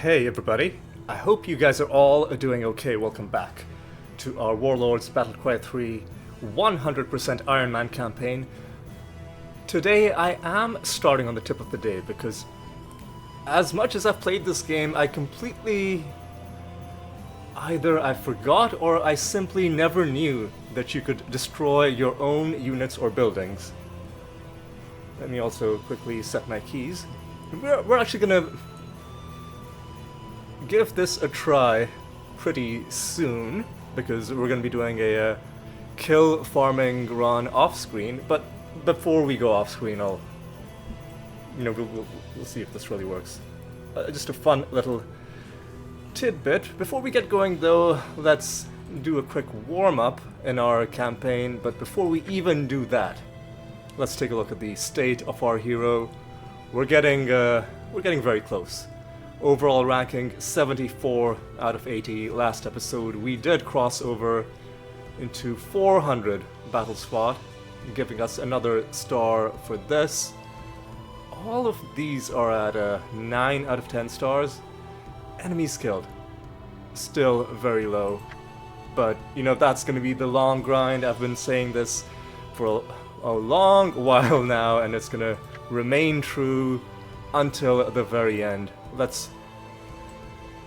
Hey everybody, I hope you guys are all doing okay. Welcome back to our Warlords Battle Cry 3 100% Ironman campaign. Today I am starting on the tip of the day because as much as I've played this game, I completely... either I forgot or I simply never knew that you could destroy your own units or buildings. Let me also quickly set my keys. We're actually gonna give this a try pretty soon because we're gonna be doing a kill farming run off screen. But before we go off screen, we'll see if this really works. Just a fun little tidbit. Before we get going though, let's do a quick warm-up in our campaign, but before we even do that, let's take a look at the state of our hero. We're getting very close. Overall ranking 74 out of 80. Last episode we did cross over into 400 battle spot, giving us another star for this. All of these are at 9 out of 10 stars. Enemies killed, still very low, but you know that's gonna be the long grind. I've been saying this for a long while now, and it's gonna remain true until the very end. Let's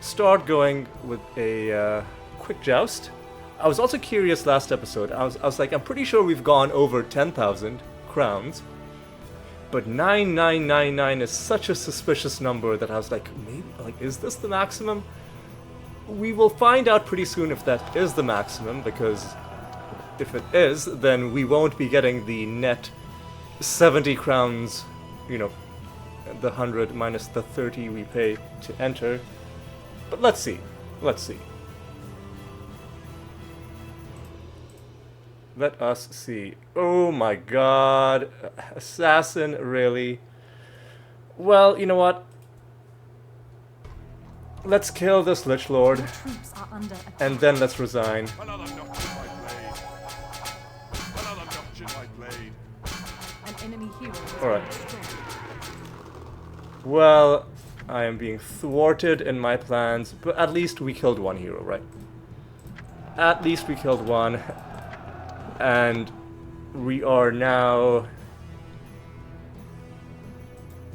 start going with a quick joust. I was also curious last episode. I was like, I'm pretty sure we've gone over 10,000 crowns, but 9999 is such a suspicious number that I was like, maybe, like, is this the maximum? We will find out pretty soon if that is the maximum, because if it is, then we won't be getting the net 70 crowns, you know, the 100 minus the 30 we pay to enter. But let's see. Let us see. Oh my god. Assassin, really? Well, you know what? Let's kill this Lich Lord, and then let's resign. Alright. Well, I am being thwarted in my plans, but at least we killed one hero, right? At least we killed one. And we are now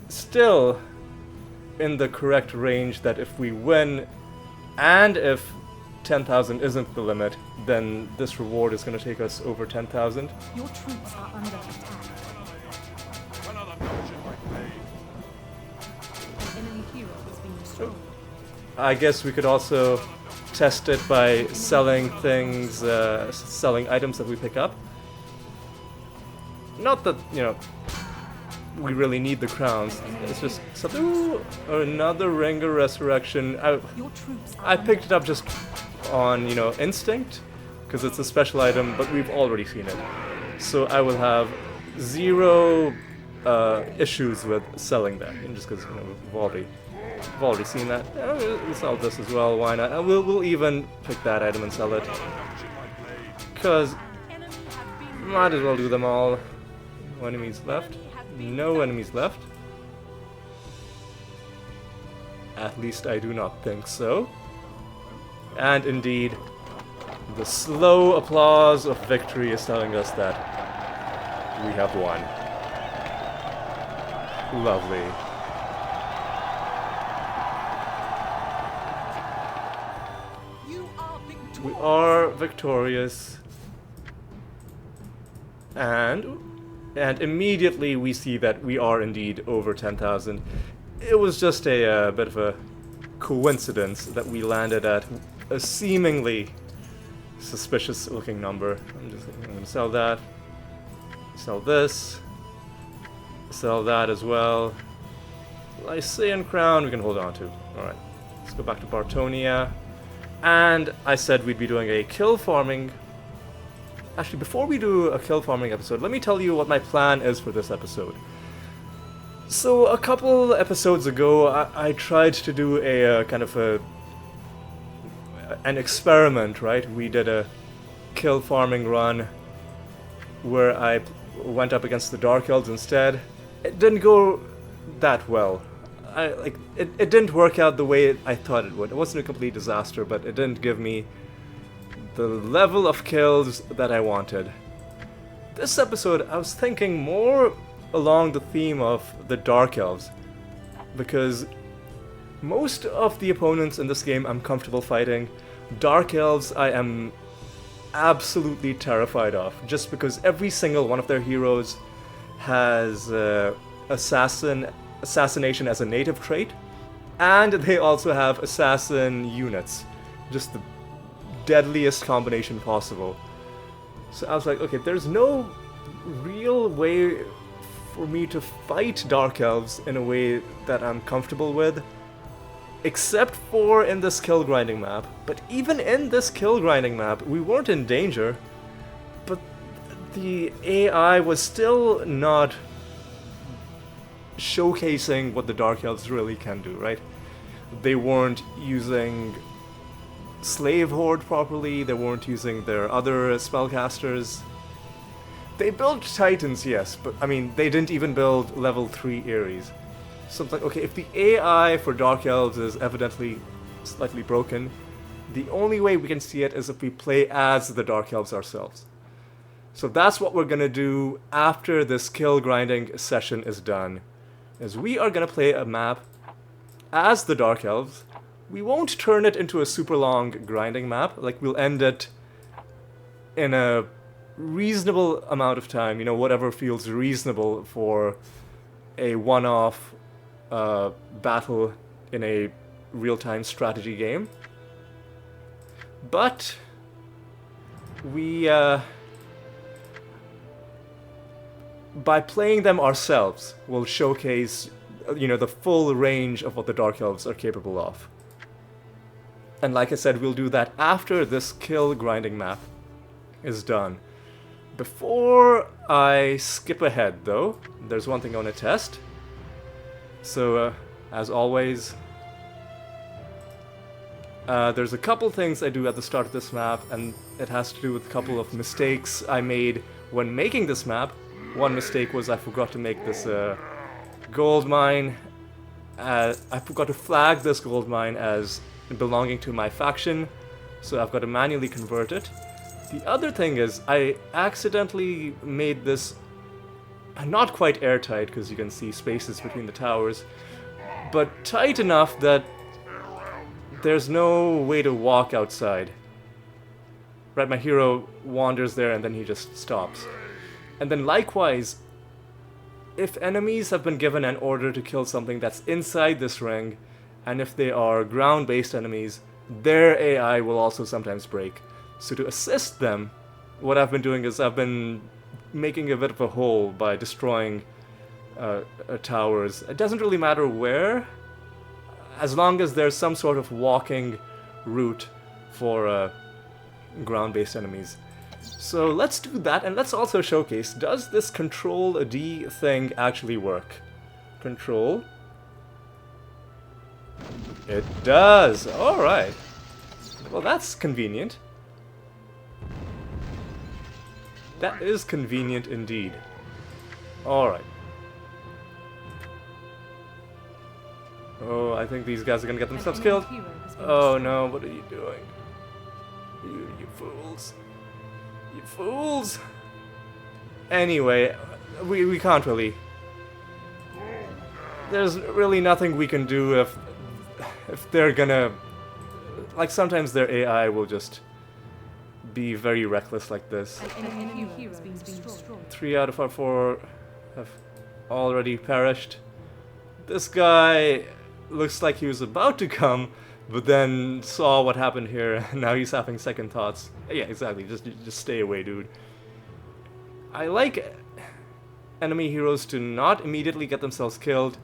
still in the correct range that if we win, and if 10,000 isn't the limit, then this reward is going to take us over 10,000. Your troops are under attack. An enemy hero has been destroyed. I guess we could also test it by selling things, selling items that we pick up. Not that, you know, we really need the crowns. It's just something. Ooh, another Ring of Resurrection. I picked it up just on, you know, instinct, because it's a special item, but we've already seen it. So I will have zero issues with selling that, and just because, you know, we've already seen that. We'll sell this as well, why not? And we'll even pick that item and sell it, because might as well do them all. No enemies left. No enemies left. At least I do not think so. And indeed, the slow applause of victory is telling us that we have won. Lovely. We are victorious. And immediately we see that we are indeed over 10,000. It was just a bit of a coincidence that we landed at a seemingly suspicious looking number. I'm going to sell that. Sell this. Sell that as well. Lycian Crown we can hold on to. Alright. Let's go back to Bartonia. And I said we'd be doing a kill farming. Actually, before we do a kill farming episode, let me tell you what my plan is for this episode. So, a couple episodes ago, I tried to do a kind of an experiment, right? We did a kill farming run where I went up against the Dark Elves instead. It didn't go that well. it didn't work out the way I thought it would. It wasn't a complete disaster, but it didn't give me the level of kills that I wanted. This episode, I was thinking more along the theme of the Dark Elves, because most of the opponents in this game I'm comfortable fighting. Dark Elves I am absolutely terrified of, just because every single one of their heroes has assassination as a native trait, and they also have assassin units, just the deadliest combination possible. So I was like, okay, there's no real way for me to fight Dark Elves in a way that I'm comfortable with, except for in this kill grinding map. But even in this kill grinding map, we weren't in danger, but the AI was still not showcasing what the Dark Elves really can do, right? They weren't using Slave Horde properly, they weren't using their other spellcasters. They built Titans, yes, but I mean, they didn't even build level 3 Ares. So it's like, okay, if the AI for Dark Elves is evidently slightly broken, the only way we can see it is if we play as the Dark Elves ourselves. So that's what we're gonna do after this kill grinding session is done, is we are gonna play a map as the Dark Elves. We won't turn it into a super long grinding map, like we'll end it in a reasonable amount of time, you know, whatever feels reasonable for a one-off battle in a real-time strategy game. But we, by playing them ourselves, will showcase, you know, the full range of what the Dark Elves are capable of. And like I said, we'll do that after this kill grinding map is done. Before I skip ahead, though, there's one thing I want to test. So, as always, there's a couple things I do at the start of this map, and it has to do with a couple of mistakes I made when making this map. One mistake was I forgot to make this gold mine. I forgot to flag this gold mine as belonging to my faction, so I've got to manually convert it. The other thing is, I accidentally made this not quite airtight, because you can see spaces between the towers, but tight enough that there's no way to walk outside. Right, my hero wanders there and then he just stops. And then likewise, if enemies have been given an order to kill something that's inside this ring, and if they are ground-based enemies, their AI will also sometimes break. So to assist them, what I've been doing is I've been making a bit of a hole by destroying towers. It doesn't really matter where, as long as there's some sort of walking route for ground-based enemies. So let's do that, and let's also showcase, does this Control D thing actually work? Control. It does! Alright. Well, that's convenient. That is convenient indeed. Alright. Oh, I think these guys are gonna get themselves killed. Oh no, what are you doing? You fools. You fools! Anyway, we can't really... There's really nothing we can do if they're gonna... Like, sometimes their AI will just be very reckless like this. 3 out of our 4 have already perished. This guy looks like he was about to come, but then saw what happened here, and now he's having second thoughts. Yeah, exactly, just stay away, dude. I like enemy heroes to not immediately get themselves killed,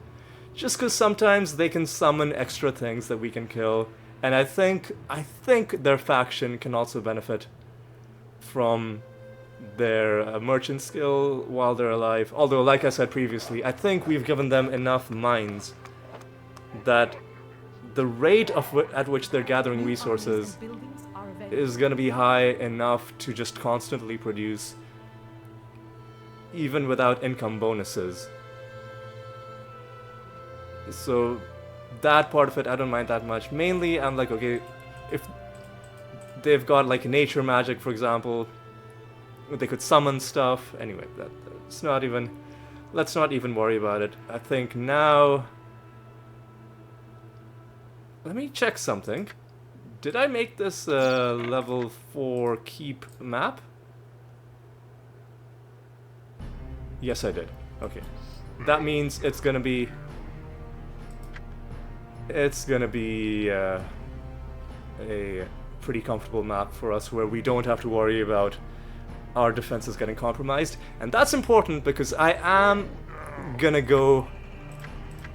just because sometimes they can summon extra things that we can kill, and I think their faction can also benefit from their merchant skill while they're alive. Although, like I said previously, I think we've given them enough mines that the rate at which they're gathering resources is going to be high enough to just constantly produce, even without income bonuses. So that part of it, I don't mind that much. Mainly, I'm like, okay, if they've got like nature magic, for example, they could summon stuff. Anyway, that's not even. Let's not even worry about it. I think now. Let me check something. Did I make this level 4 keep map? Yes, I did. Okay. That means it's gonna be... It's gonna be a pretty comfortable map for us where we don't have to worry about our defenses getting compromised. And that's important because I am gonna go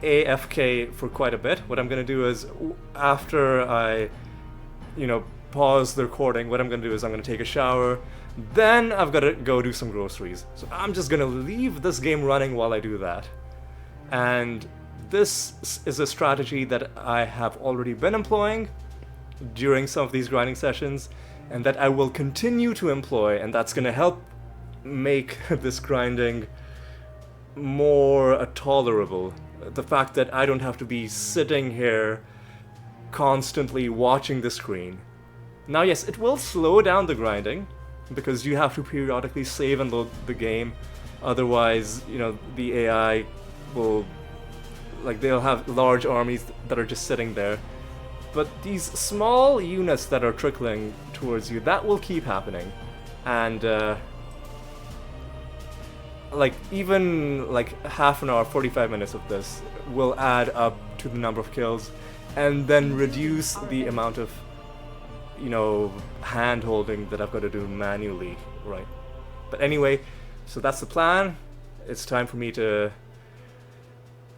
AFK for quite a bit. What I'm gonna do is, after I, pause the recording, what I'm gonna do is I'm gonna take a shower, then I've gotta go do some groceries. So I'm just gonna leave this game running while I do that. And this is a strategy that I have already been employing during some of these grinding sessions, and that I will continue to employ, and that's gonna help make this grinding more tolerable. The fact that I don't have to be sitting here constantly watching the screen. Now yes, it will slow down the grinding, because you have to periodically save and load the game, otherwise, the AI will, they'll have large armies that are just sitting there. But these small units that are trickling towards you, that will keep happening. And even half an hour, 45 minutes of this will add up to the number of kills, and then reduce the amount of, hand holding that I've got to do manually, right? But anyway, so that's the plan. It's time for me to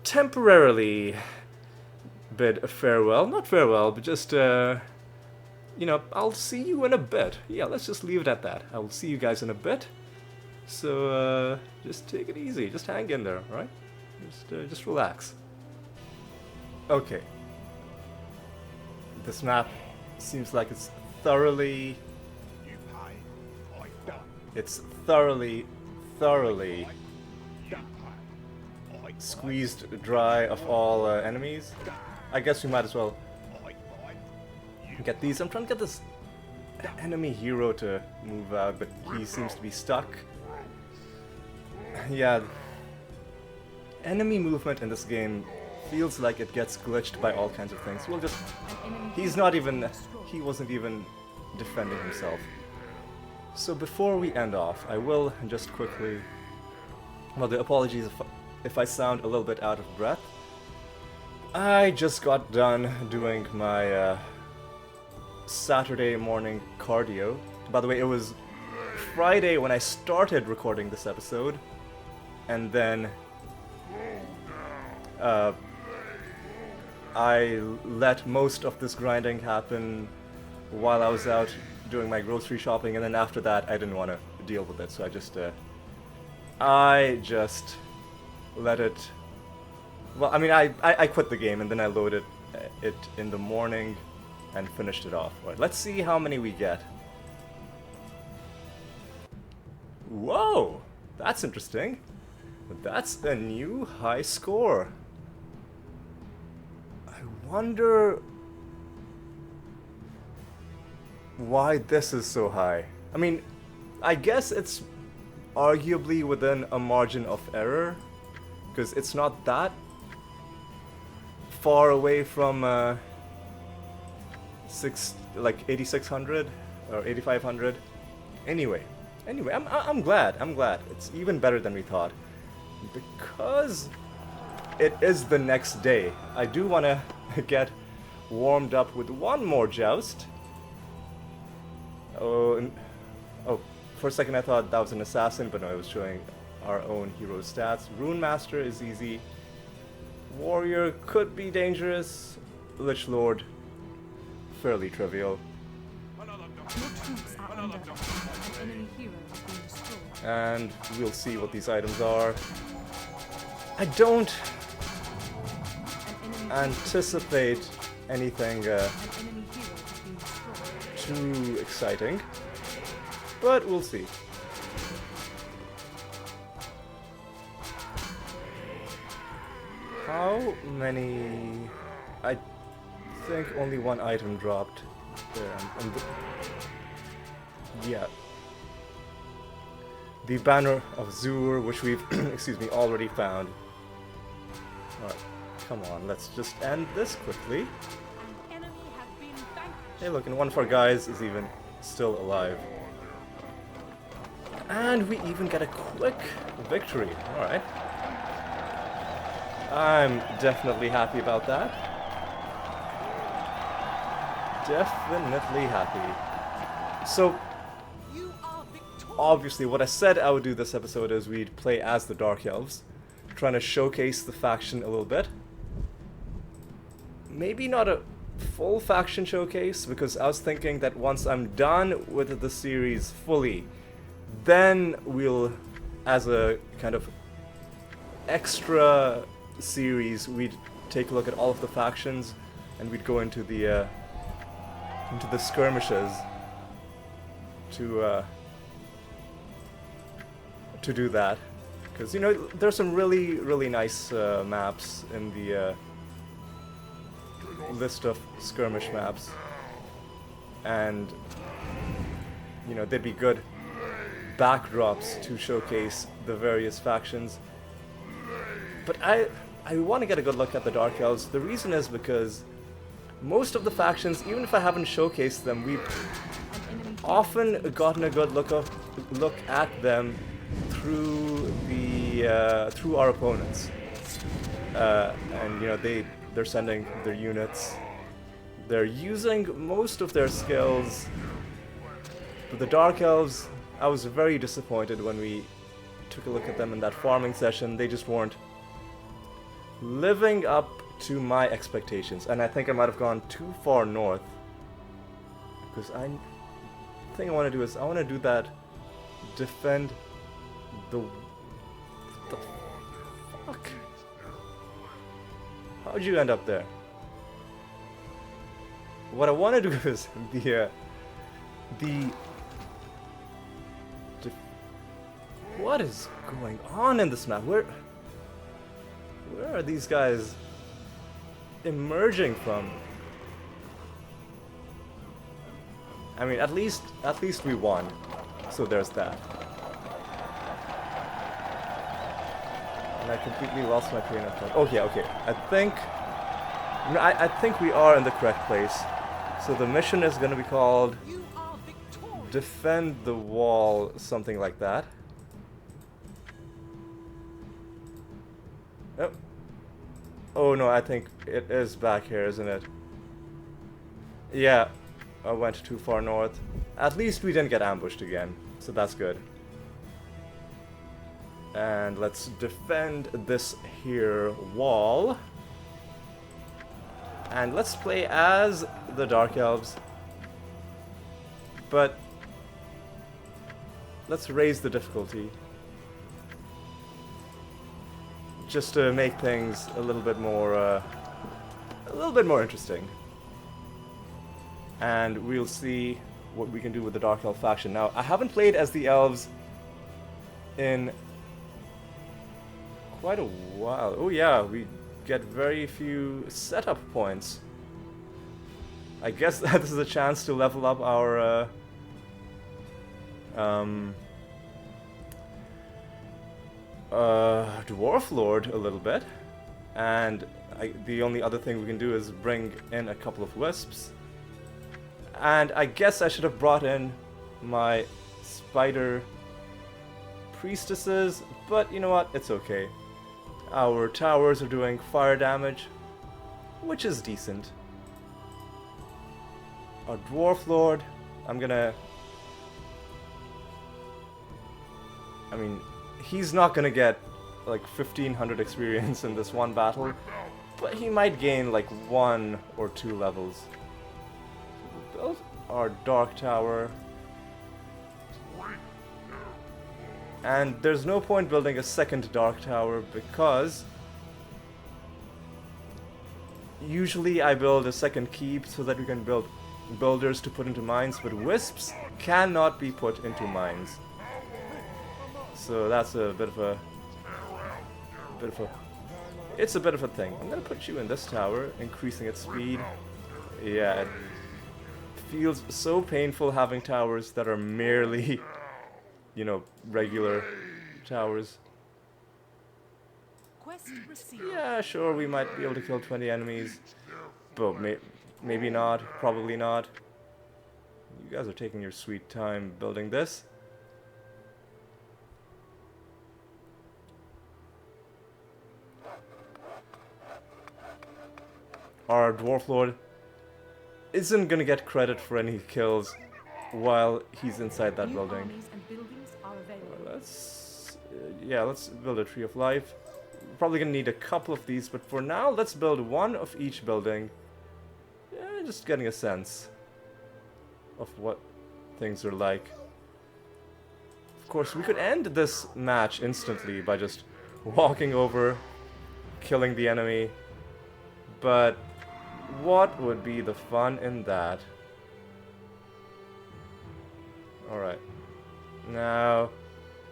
temporarily bid a farewell. Not farewell, but just, I'll see you in a bit. Yeah, let's just leave it at that. I will see you guys in a bit. So, just take it easy. Just hang in there, right? Just relax. Okay. This map seems like it's thoroughly... It's thoroughly squeezed dry of all enemies. I guess we might as well get these. I'm trying to get this enemy hero to move out, but he seems to be stuck. Yeah, enemy movement in this game feels like it gets glitched by all kinds of things. We'll just... He wasn't even defending himself. So before we end off, I will just quickly... Well, the apologies if I sound a little bit out of breath. I just got done doing my Saturday morning cardio. By the way, it was Friday when I started recording this episode, and then I let most of this grinding happen while I was out doing my grocery shopping, and then after that I didn't want to deal with it, so I just let it... Well, I mean, I quit the game and then I loaded it in the morning and finished it off. Right, let's see how many we get. Whoa! That's interesting. That's a new high score. I wonder why this is so high. I mean, I guess it's arguably within a margin of error, because it's not that far away from 8600 or 8500. Anyway, I'm glad. It's even better than we thought, because it is the next day. I do want to get warmed up with one more joust. Oh, for a second I thought that was an assassin, but no, it was showing our own hero stats. Rune Master is easy. Warrior could be dangerous. Lich Lord, fairly trivial. And we'll see what these items are. I don't anticipate anything too exciting, but we'll see. How many... I think only one item dropped there. Yeah. The Banner of Zur, which we've, excuse me, already found. Alright, come on, let's just end this quickly. An enemy has been vanquished. Hey look, and one of our guys is even still alive. And we even get a quick victory. Alright. I'm definitely happy about that. Definitely happy. So, You are victorious. obviously what I said I would do this episode is we'd play as the Dark Elves, trying to showcase the faction a little bit. Maybe not a full faction showcase, because I was thinking that once I'm done with the series fully, then we'll, as a kind of extra series, we'd take a look at all of the factions, and we'd go into the skirmishes to do that, because you know there's some really nice maps in the list of skirmish maps, and you know they'd be good backdrops to showcase the various factions. But I want to get a good look at the Dark Elves. The reason is because most of the factions, even if I haven't showcased them, we've An enemy often gotten a good look at them through the through our opponents, and you know they're sending their units, they're using most of their skills. But the Dark Elves, I was very disappointed when we took a look at them in that farming session. They just weren't living up to my expectations, and I think I might have gone too far north, because the thing I want to do is I want to do that defend the fuck. How'd you end up there? What I want to do is what is going on in this map? Where are these guys emerging from? I mean, at least we won, so there's that. And I completely lost my train of thought. Oh yeah, okay. I think we are in the correct place. So the mission is going to be called You are victorious. Defend the Wall, something like that. Oh. Oh no, I think it is back here, isn't it? Yeah, I went too far north. At least we didn't get ambushed again, so that's good. And let's defend this here wall. And let's play as the Dark Elves. But let's raise the difficulty, just to make things a little bit more interesting. And we'll see what we can do with the Dark Elf faction. Now, I haven't played as the Elves in quite a while. Oh yeah, we get very few setup points. I guess that is a chance to level up our Dwarf Lord a little bit. And the only other thing we can do is bring in a couple of wisps. And I guess I should have brought in my spider priestesses, but you know what, it's okay. Our towers are doing fire damage, which is decent. Our Dwarf Lord, I mean, he's not gonna get like 1500 experience in this one battle, but he might gain like 1 or 2 levels. Build our Dark Tower. And there's no point building a second Dark Tower because usually I build a second keep so that we can build builders to put into mines, but wisps cannot be put into mines. So that's a bit of a it's a bit of a thing. I'm gonna put you in this tower, increasing its speed. Yeah, it feels so painful having towers that are merely, you know, regular towers. Quest received. Yeah, sure, we might be able to kill 20 enemies, but maybe not, probably not. You guys are taking your sweet time building this. Our Dwarf Lord isn't gonna get credit for any kills while he's inside that New building. armies and buildings are available. Let's build a Tree of Life. We're probably gonna need a couple of these, but for now, let's build one of each building. Yeah, just getting a sense of what things are like. Of course, we could end this match instantly by just walking over, killing the enemy, but what would be the fun in that? Alright. Now,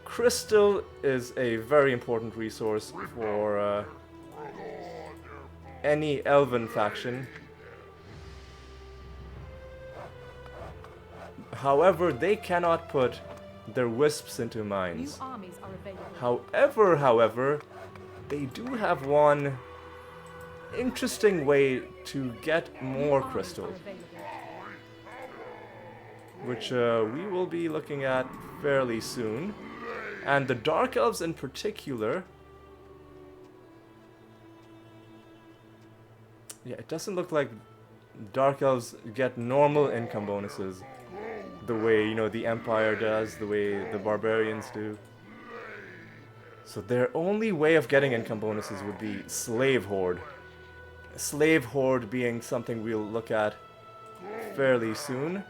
crystal is a very important resource for any elven faction. However, they cannot put their wisps into New mines. armies are available. However, they do have one interesting way to get more New armies crystal, are available. which we will be looking at fairly soon. And the Dark Elves in particular, yeah, it doesn't look like Dark Elves get normal income bonuses the way, you know, the Empire does, the way the Barbarians do. So their only way of getting income bonuses would be Slave Horde. Slave Horde being something we'll look at fairly soon.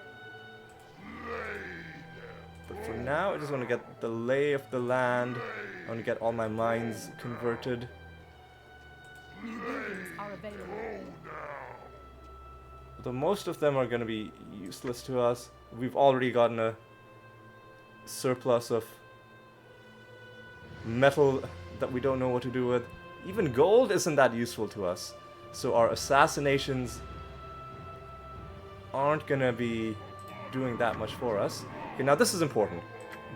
But for now, I just want to get the lay of the land. I want to get all my mines converted. New buildings are available. Though most of them are going to be useless to us. We've already gotten a surplus of metal that we don't know what to do with. Even gold isn't that useful to us. So our assassinations aren't going to be doing that much for us. Okay, now this is important.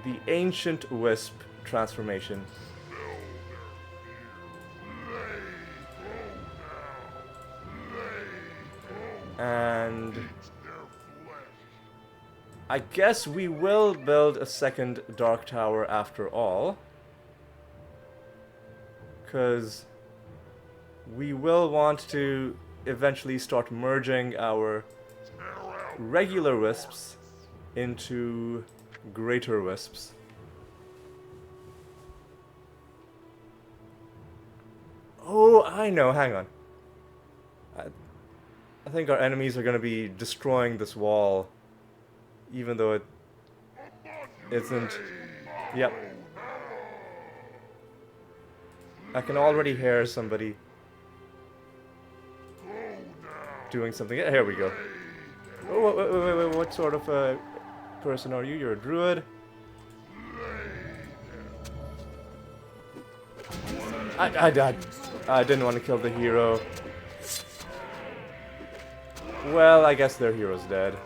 The Ancient Wisp transformation. And I guess we will build a second Dark Tower after all. Because we will want to eventually start merging our regular wisps into greater wisps. Oh, I know, hang on. I think our enemies are going to be destroying this wall, even though it isn't. Yep. I can already hear somebody doing something. Here we go. Oh, wait, what sort of person are you? You're a druid? I didn't want to kill the hero. Well, I guess their hero's dead.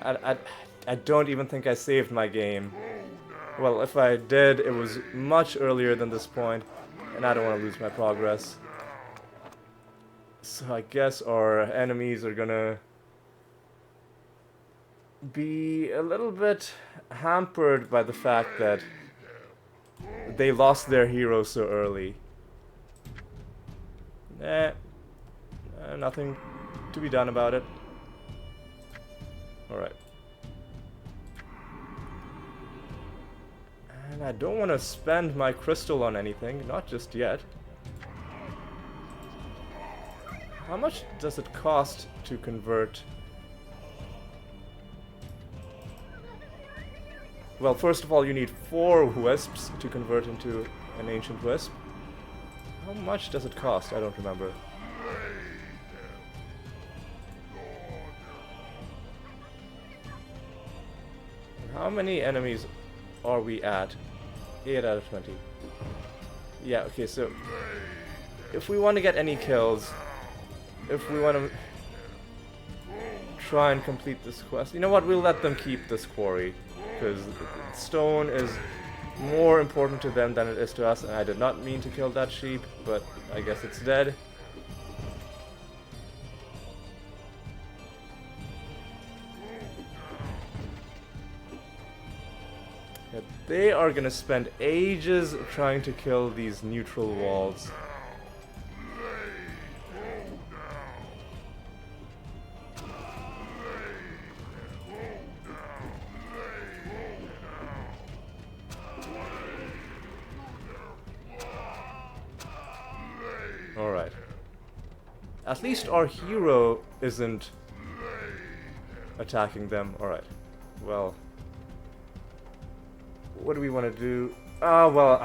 I don't even think I saved my game. Well, if I did, it was much earlier than this point, and I don't want to lose my progress. So I guess our enemies are gonna be a little bit hampered by the fact that they lost their hero so early. Nothing to be done about it. Alright. And I don't want to spend my crystal on anything, not just yet. How much does it cost to convert? Well, first of all, you need 4 wisps to convert into an ancient wisp. How much does it cost? I don't remember. How many enemies are we at? 8 out of 20. Yeah, okay, so if we want to get any kills, if we want to try and complete this quest, you know what, we'll let them keep this quarry, because stone is more important to them than it is to us, and I did not mean to kill that sheep, but I guess it's dead. Yeah, they are gonna spend ages trying to kill these neutral walls. Alright. At least our hero isn't attacking them. Alright. Well. What do we want to do? Ah, well,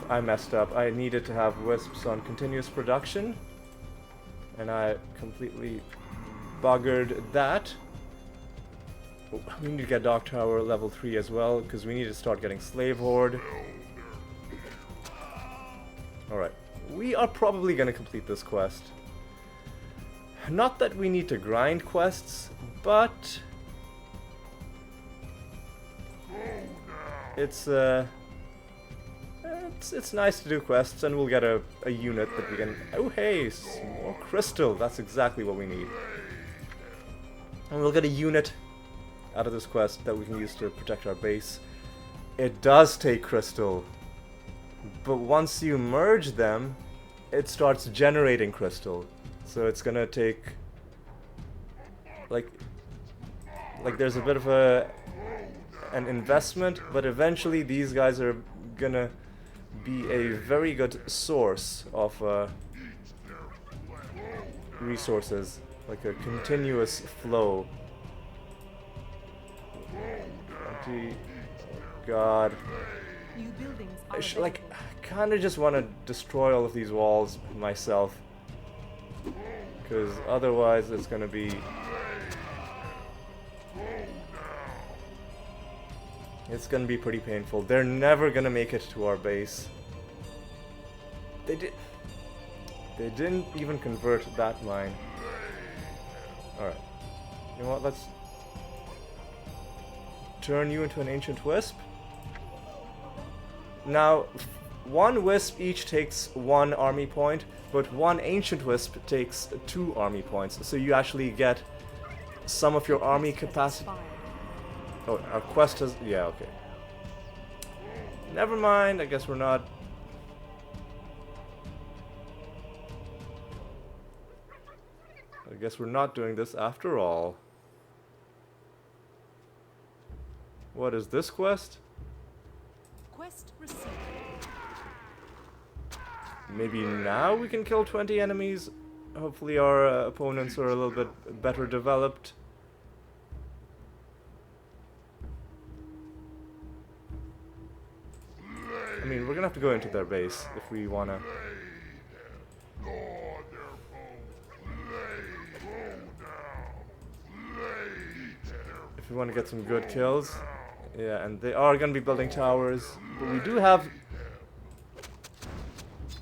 I messed up. I needed to have wisps on continuous production. And I completely buggered that. Oh, we need to get Dark Tower level 3 as well, because we need to start getting Slave Horde. Alright. We are probably going to complete this quest. Not that we need to grind quests, but it's nice to do quests, and we'll get a unit that we can... Oh hey, more crystal, that's exactly what we need. And we'll get a unit out of this quest that we can use to protect our base. It does take crystal, but once you merge them, it starts generating crystal. So it's gonna take... Like there's a bit of an investment, but eventually these guys are gonna be a very good source of resources, like a continuous flow. 20... God. New buildings are I kind of just want to destroy all of these walls myself, because otherwise it's gonna be... It's gonna be pretty painful. They're never gonna make it to our base. They didn't even convert that mine. Alright. You know what, let's turn you into an ancient wisp. Now, one wisp each takes 1 army point, but one ancient wisp takes 2 army points. So you actually get some of your army capacity. Oh, our quest has... Yeah, okay. Never mind, I guess we're not... I guess we're not doing this after all. What is this quest? Quest received. Maybe now we can kill 20 enemies? Hopefully our opponents are a little bit better developed. I mean, we're gonna have to go into their base if we wanna... If we want to get some good kills. Yeah, and they are gonna be building towers. But we do have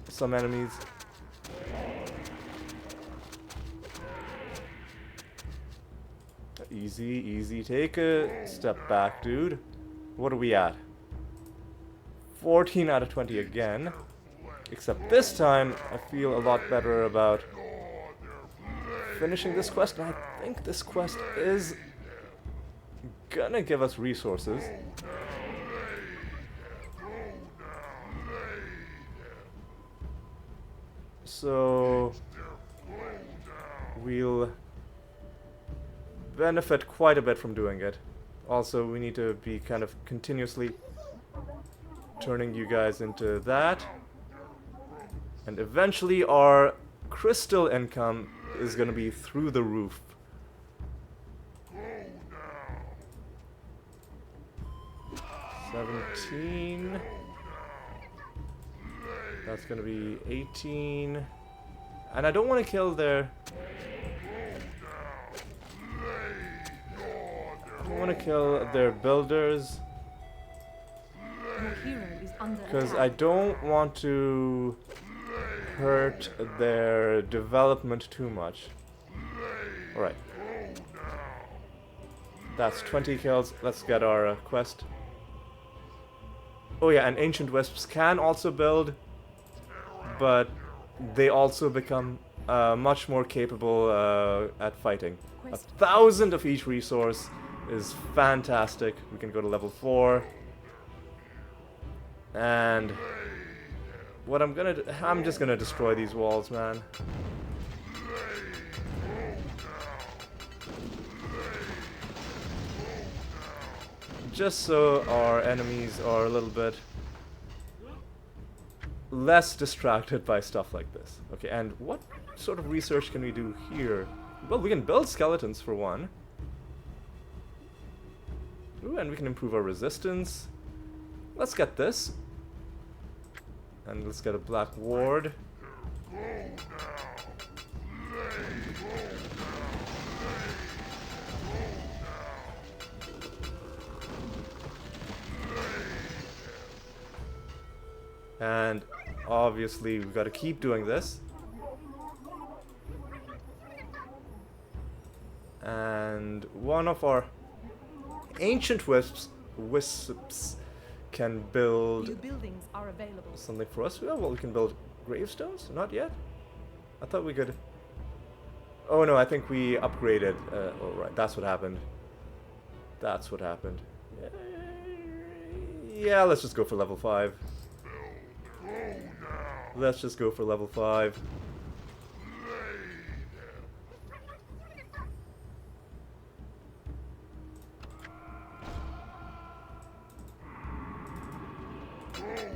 some enemies. Easy, easy. Take a step back, dude. What are we at? 14 out of 20 again. Except this time, I feel a lot better about finishing this quest. And I think this quest is gonna give us resources. So we'll benefit quite a bit from doing it. Also, we need to be kind of continuously turning you guys into that. And eventually our crystal income is gonna be through the roof. $17. That's gonna be 18. And I don't want to kill their... I don't want to kill their builders. Your hero is under Because attack. I don't want to hurt their development too much. Alright. That's 20 kills. Let's get our quest. Oh yeah, and Ancient Wisps can also build, but they also become much more capable at fighting. 1,000 of each resource is fantastic. We can go to level 4. And what I'm just gonna destroy these walls, man. Just so our enemies are a little bit less distracted by stuff like this. Okay, and what sort of research can we do here? Well, we can build skeletons for one. Ooh, and we can improve our resistance. Let's get this. And let's get a black ward. And obviously we've got to keep doing this. And one of our ancient wisps can build New buildings are available. something for us. Well, we can build gravestones? Not yet? I thought we could... Oh no, I think we upgraded. Oh right, that's what happened. That's what happened. Yeah, let's just go for level 5. Let's just go for level 5.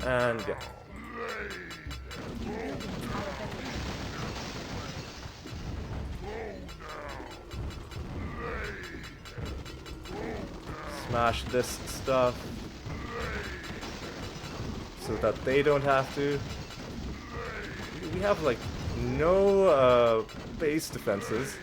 And yeah. Smash this stuff so that they don't have to. We have like no base defenses.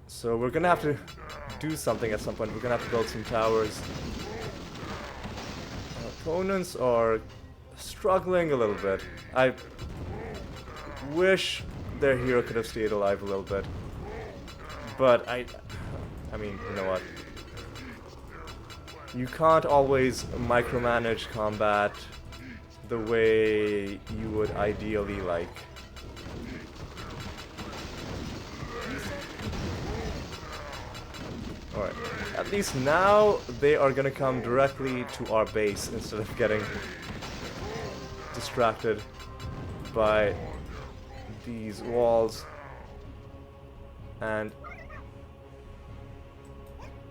So we're gonna have to do something at some point. We're gonna have to build some towers. Our opponents are struggling a little bit. I wish their hero could have stayed alive a little bit. But I mean, you know what? You can't always micromanage combat the way you would ideally like. Alright, at least now they are gonna come directly to our base instead of getting distracted by these walls. And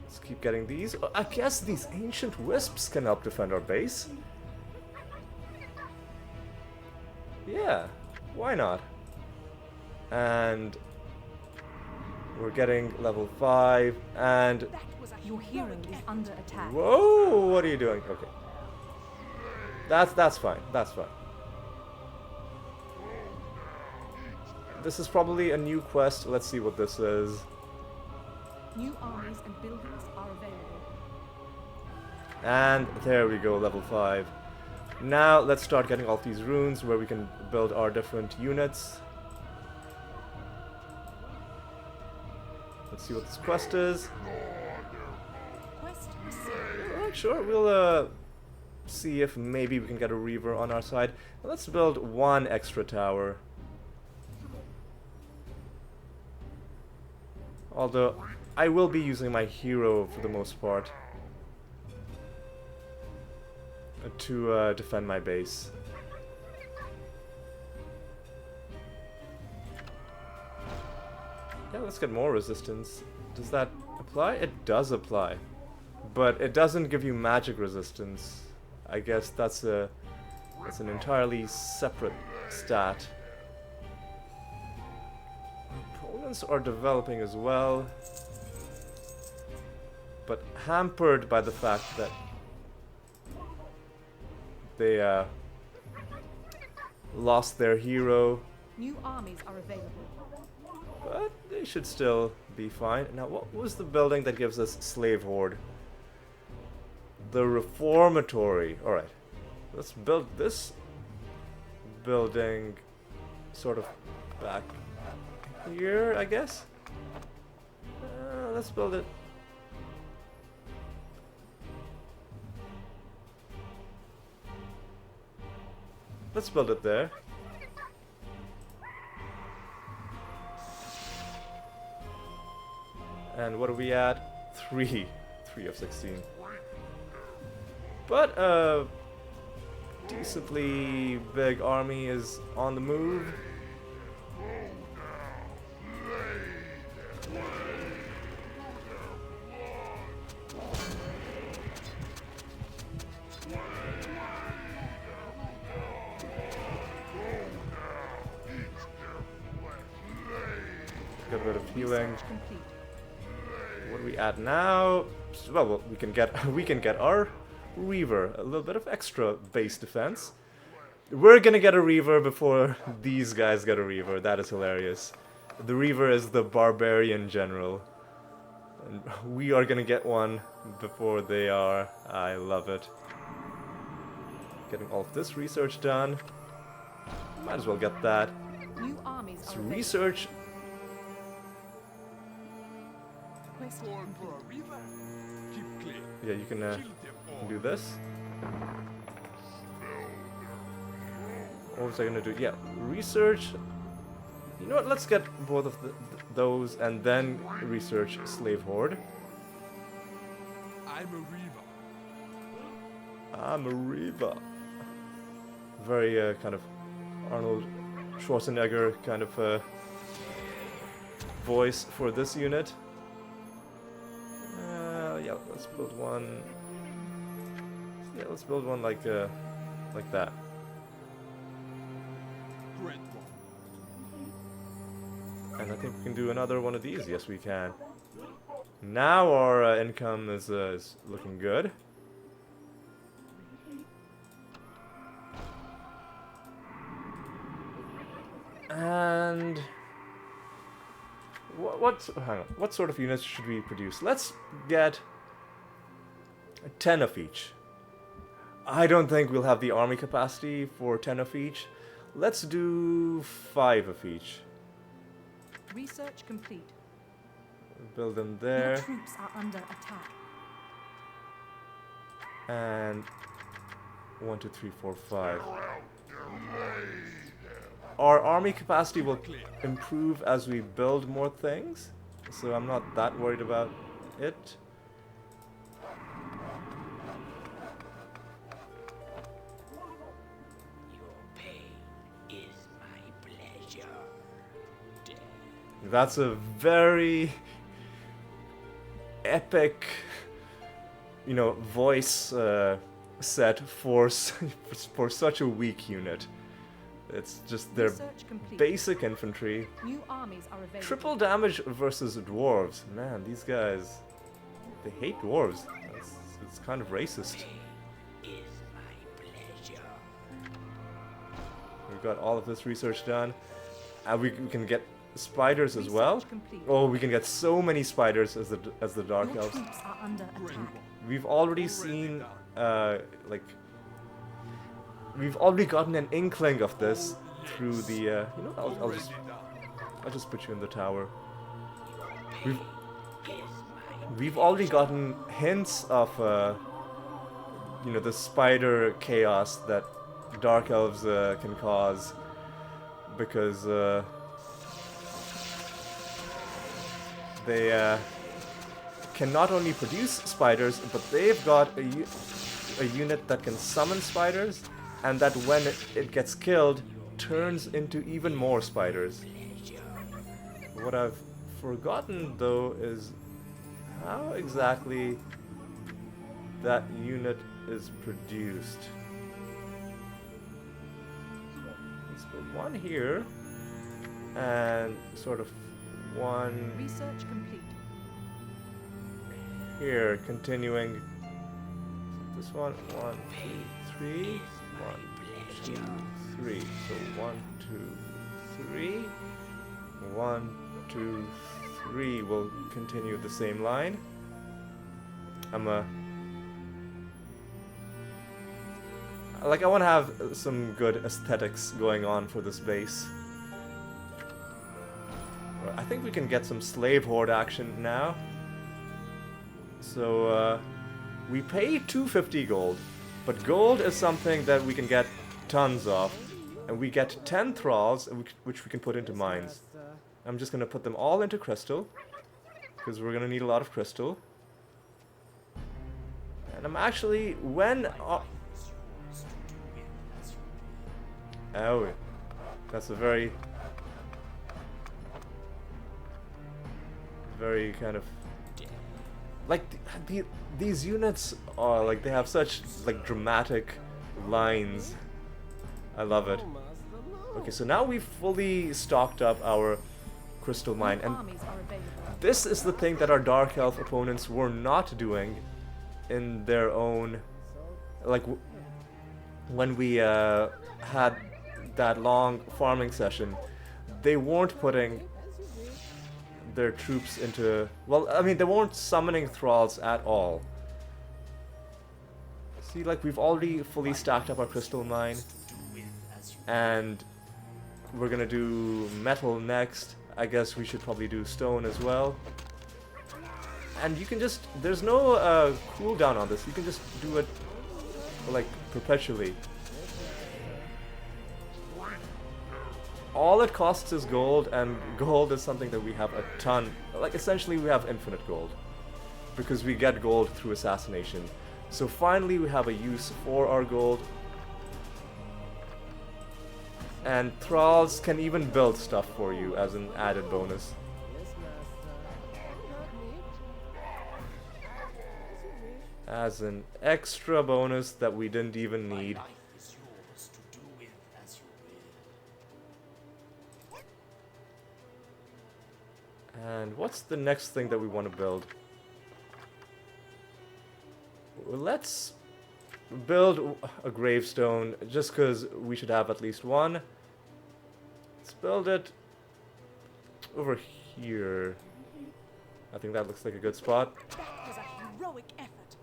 let's keep getting these. I guess these ancient wisps can help defend our base. Yeah, why not? And we're getting level 5, and... Your hero is under attack. Whoa, what are you doing? Okay. That's fine, that's fine. This is probably a new quest. Let's see what this is. New armies and buildings are available. And there we go, level 5. Now let's start getting all these runes where we can build our different units. Let's see what this quest is. Quest received. Alright, sure, we'll see if maybe we can get a Reaver on our side. Let's build one extra tower. Although, I will be using my hero for the most part to defend my base. Yeah, let's get more resistance. Does that apply? It does apply. But it doesn't give you magic resistance. I guess that's an entirely separate stat. Opponents are developing as well, but hampered by the fact that they lost their hero. New armies are available. but they should still be fine. Now, what was the building that gives us slave horde? The reformatory. Alright. Let's build this building sort of back here, I guess. Let's build it. Let's build it there. And what are we at? 3. 3 of 16. But a decently big army is on the move. Get a bit of healing. What are we at now? Well, we can get our Reaver, a little bit of extra base defense. We're gonna get a Reaver before these guys get a Reaver. That is hilarious. The Reaver is the barbarian general, and we are gonna get one before they are. I love it. Getting all of this research done. Might as well get that. New armies It's are available. research. Quest complete. Yeah, you can do this. What was I gonna do? Yeah, research. You know what? Let's get both of those and then research slave horde. I'm a Reaver. I'm a Reaver. Very kind of Arnold Schwarzenegger kind of voice for this unit. Yeah, let's build one. Yeah, let's build one like that. Great one. And I think we can do another one of these. Yes, we can. Now our income is looking good. And hang on, what sort of units should we produce? Let's get 10 of each. I don't think we'll have the army capacity for 10 of each. Let's do 5 of each. Research complete. Build them Your there. troops are under attack. And 1, 2, 3, 4, 5. Our army capacity will improve as we build more things, so I'm not that worried about it. That's a very epic, voice set for for such a weak unit. It's just their Research complete. basic infantry. New armies are available. Triple damage versus dwarves. Man, these guys, they hate dwarves. It's kind of racist. We've got all of this research done. And we can get spiders as well. Research complete. Oh, we can get so many spiders as the Dark Your Elves. troops are under attack. We've already seen, we've already gotten an inkling of this through the, I'll just put you in the tower. We've already gotten hints of, the spider chaos that Dark Elves can cause, because they can not only produce spiders, but they've got a unit that can summon spiders, and that when it gets killed, turns into even more spiders. What I've forgotten, though, is how exactly that unit is produced. Let's put one here, and sort of one Research complete. here, continuing. This one, 1, 2, 3, 1, 2, 3. So 1, 2, 3. 1, 2, 3 will continue the same line. Like, I want to have some good aesthetics going on for this base. I think we can get some slave horde action now. So, we pay 250 gold, but gold is something that we can get tons of, and we get 10 thralls, which we can put into mines. I'm just gonna put them all into crystal, because we're gonna need a lot of crystal. And I'm actually, oh, that's a very kind of, like, these units are like, they have such like dramatic lines. I love it. Okay, so now we've fully stocked up our crystal mine, and this is the thing that our Dark Elf opponents were not doing in their own, like, when we had that long farming session. They weren't putting their troops into, well, I mean, they weren't summoning thralls at all. See, like, we've already fully stacked up our crystal mine, and we're gonna do metal next. I guess we should probably do stone as well. And you can just, there's no cooldown on this. You can just do it, like, perpetually. All it costs is gold, and gold is something that we have a ton. Like, essentially we have infinite gold, because we get gold through assassination. So finally we have a use for our gold. And thralls can even build stuff for you as an added bonus. As an extra bonus that we didn't even need. And what's the next thing that we want to build? Let's build a gravestone, just because we should have at least one. Let's build it over here. I think that looks like a good spot. That was a heroic effort.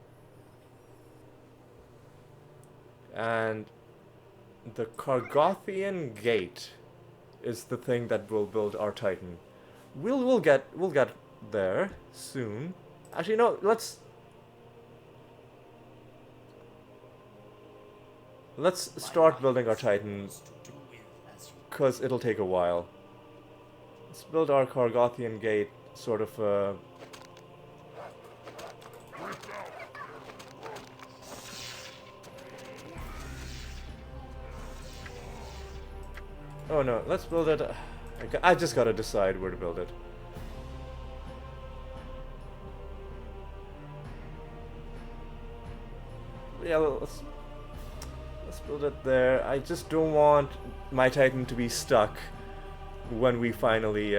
And the Kargothian Gate is the thing that will build our Titan. We'll get there soon. Actually, no, let's start building our Titan, because it'll take a while. Let's build our Kargothian Gate, sort of oh no, let's build it. I just gotta decide where to build it. Yeah, let's build it there. I just don't want my Titan to be stuck when we finally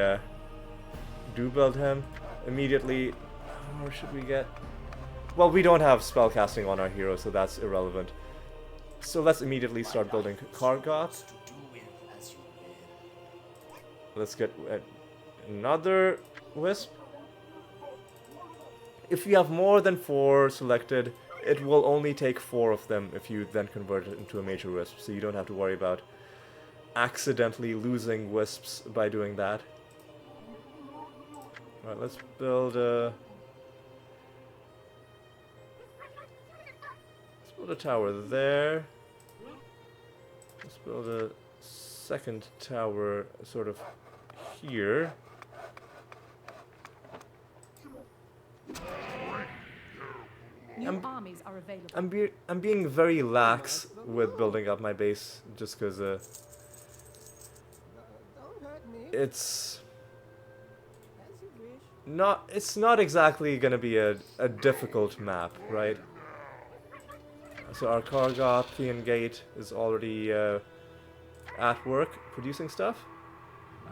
do build him immediately. Or should we get... Well, we don't have spellcasting on our hero, so that's irrelevant. So let's immediately start building Kargoth. Let's get another wisp. If you have more than 4 selected, it will only take 4 of them if you then convert it into a major wisp, so you don't have to worry about accidentally losing wisps by doing that. Alright, let's build a... Let's build a tower there. Let's build a second tower sort of here. New armies are available. I'm being very lax with building up my base, just because it's not exactly gonna be a difficult map, right? So our Kargothian Gate is already at work producing stuff.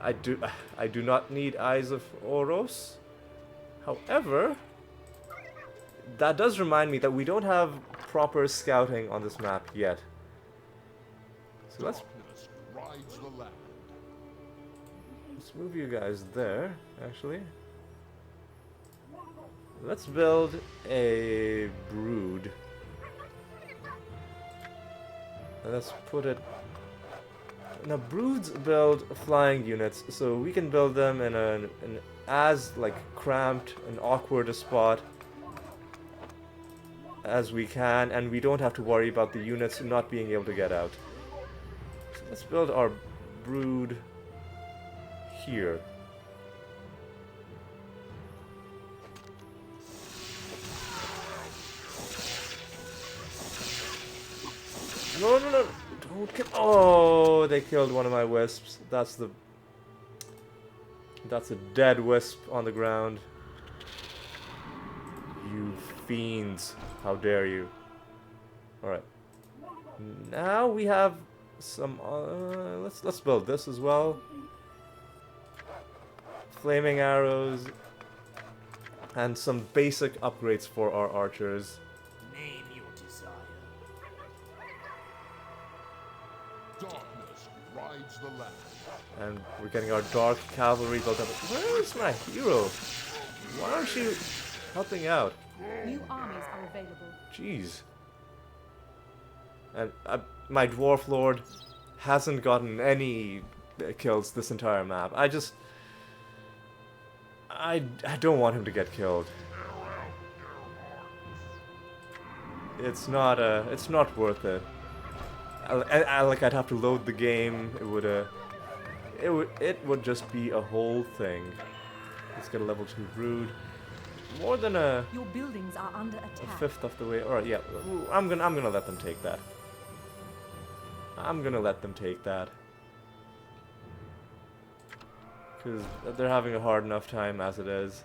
I do not need Eyes of Oros. However, that does remind me that we don't have proper scouting on this map yet. So let's... Let's move you guys there, actually. Let's build a brood. And let's put it... Now, broods build flying units, so we can build them in an as, like, cramped and awkward a spot as we can, and we don't have to worry about the units not being able to get out. So let's build our brood here. No, no, no! Don't kill. Oh, they killed one of my wisps. That's a dead wisp on the ground. You fiends! How dare you? All right. Now we have some. Let's build this as well. Flaming arrows and some basic upgrades for our archers. Name your desire. Darkness rides the land. And we're getting our dark cavalry built up. Where's my hero? Why aren't you helping out? New armies are available. Jeez. And my dwarf lord hasn't gotten any kills this entire map. I don't want him to get killed. It's not worth it. I'd have to load the game. It would just be a whole thing. Let's get a level 2 brood. More than Your buildings are under a attack. fifth of the way. Alright, yeah. I'm gonna let them take that. I'm gonna let them take that. Because they're having a hard enough time as it is.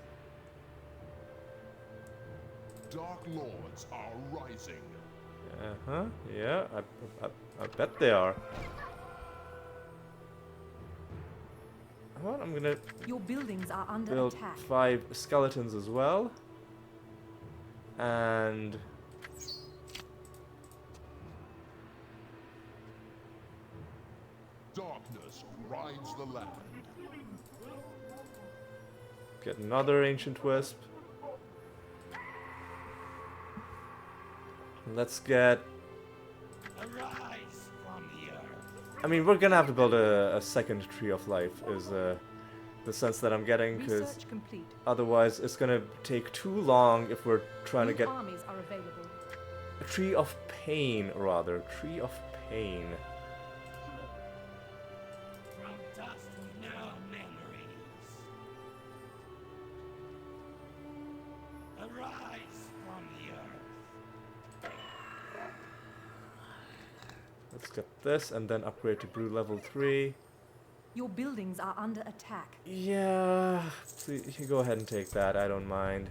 Dark Lords are rising. Uh-huh. Yeah, I bet they are. Well, I'm gonna Your buildings are under build attack. 5 skeletons as well. And... Darkness rides the land. get another ancient wisp. Let's get... Arise from the earth. I mean, we're gonna have to build a second tree of life, is the sense that I'm getting, because Research complete. otherwise it's gonna take too long if we're trying to New get... armies are available. A tree of pain, rather. Tree of pain. From dust no memories. Arise from the earth. Let's get this, and then upgrade to brew level 3. Your buildings are under attack. Yeah, please, you go ahead and take that, I don't mind.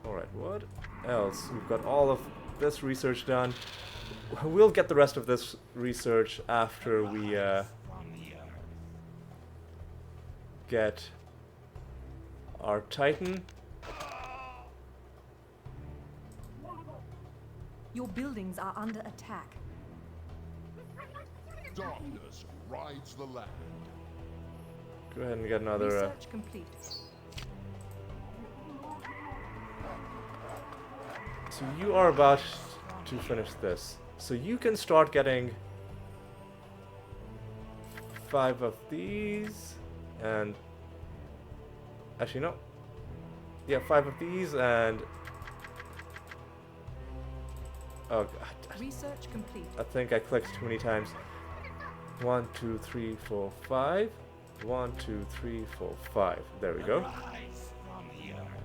Alright, what else? We've got all of this research done. We'll get the rest of this research after we From the earth. get our Titan. Your buildings are under attack. Darkness rides the land. Go ahead and get another... Research complete. So you are about to finish this. So you can start getting 5 of these, and... Actually, no. Yeah, 5 of these, and... Oh, God. Research complete. I think I clicked too many times. 1, 2, 3, 4, 5. 1, 2, 3, 4, 5. There we go. Arise from the earth.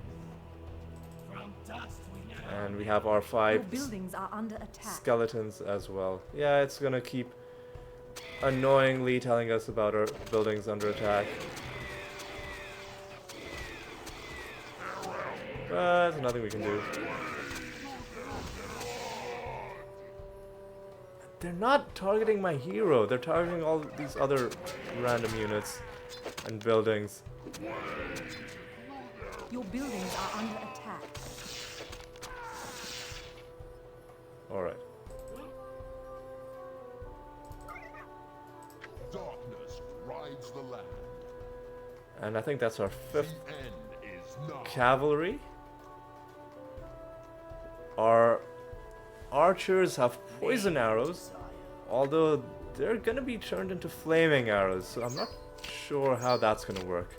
From dust we know. And we have our Your 5 buildings are under attack. skeletons as well. Yeah, it's gonna keep annoyingly telling us about our buildings under attack. But there's nothing we can do. They're not targeting my hero, they're targeting all these other random units and buildings. Your buildings are under attack. Darkness Alright. And I think that's our The 5th end is nigh. cavalry. Our archers have poison arrows, although they're gonna be turned into flaming arrows, so I'm not sure how that's gonna work.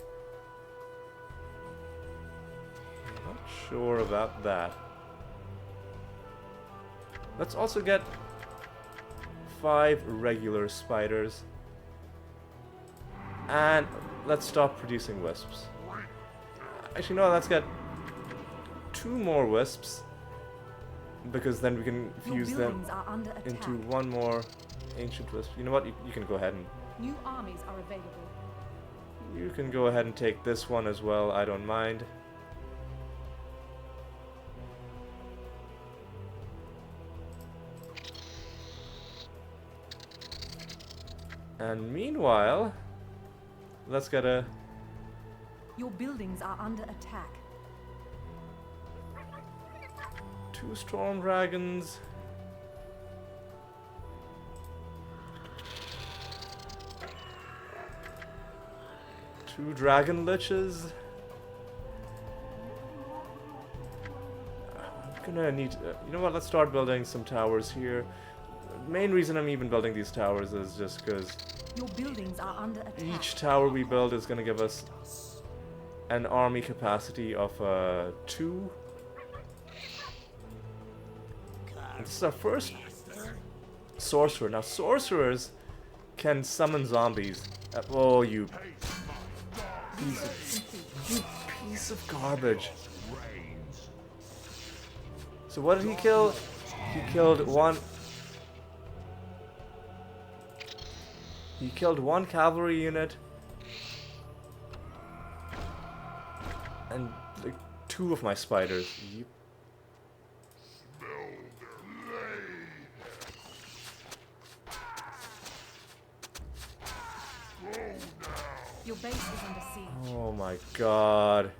I'm not sure about that. Let's also get 5 regular spiders. And let's stop producing wisps. Actually, no, let's get 2 more wisps. Because then we can Your fuse them buildings are under attack. into 1 more ancient wisp. You know what? You can go ahead and New armies are available. you can go ahead and take this one as well. I don't mind. And meanwhile, let's get a Your buildings are under attack. 2 storm dragons. Two dragon liches. I'm gonna need. You know what? Let's start building some towers here. The main reason I'm even building these towers is just because Your buildings are under attack. each tower we build is gonna give us an army capacity of 2. And this is our first sorcerer. Now sorcerers can summon zombies. Oh, you piece of garbage. Reigns. So what did he kill? He killed one. He killed 1 cavalry unit and like 2 of my spiders. Yep. Your base is under siege. Oh my god.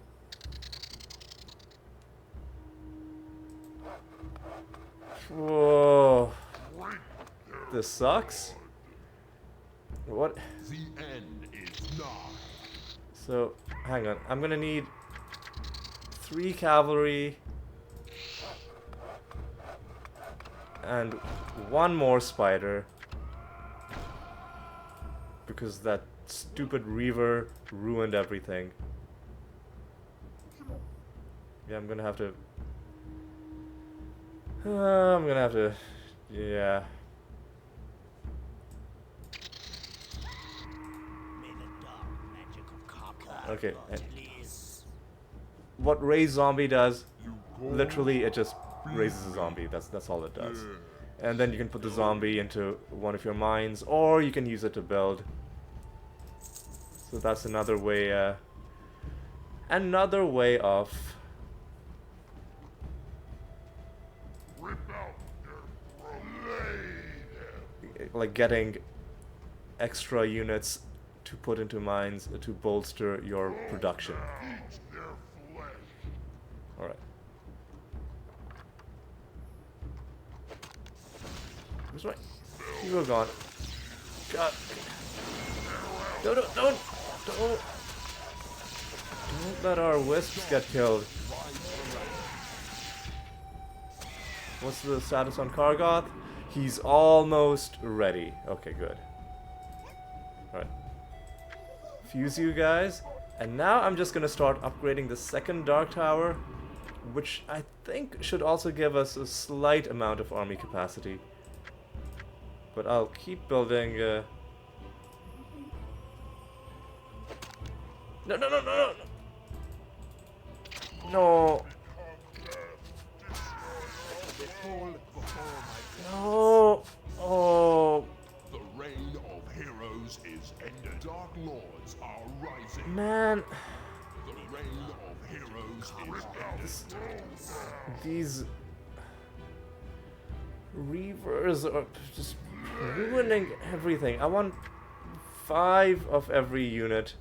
Whoa. This sucks. What? The end is nigh. So, hang on. I'm gonna need 3 cavalry and 1 more spider because that stupid Reaver ruined everything. Yeah, I'm gonna have to. Yeah. May the dark magic of Kaka Okay. release. What raise zombie does, literally, it just raises a zombie. That's all it does. And then you can put the zombie into one of your mines, or you can use it to build. So that's another way of Rip out their blade. like getting extra units to put into mines to bolster your production. Eat their flesh. All right. Where's my? You were gone. God. Don't let our wisps get killed. What's the status on Kargoth? He's almost ready. Okay, good. Alright. Fuse you guys. And now I'm just gonna start upgrading the 2nd Dark Tower, which I think should also give us a slight amount of army capacity. But I'll keep building. No! No! No! Oh, The reign of heroes is ended. Dark lords are rising. man. The reign of heroes is ended. These Reavers are just ruining everything. I want 5 of every unit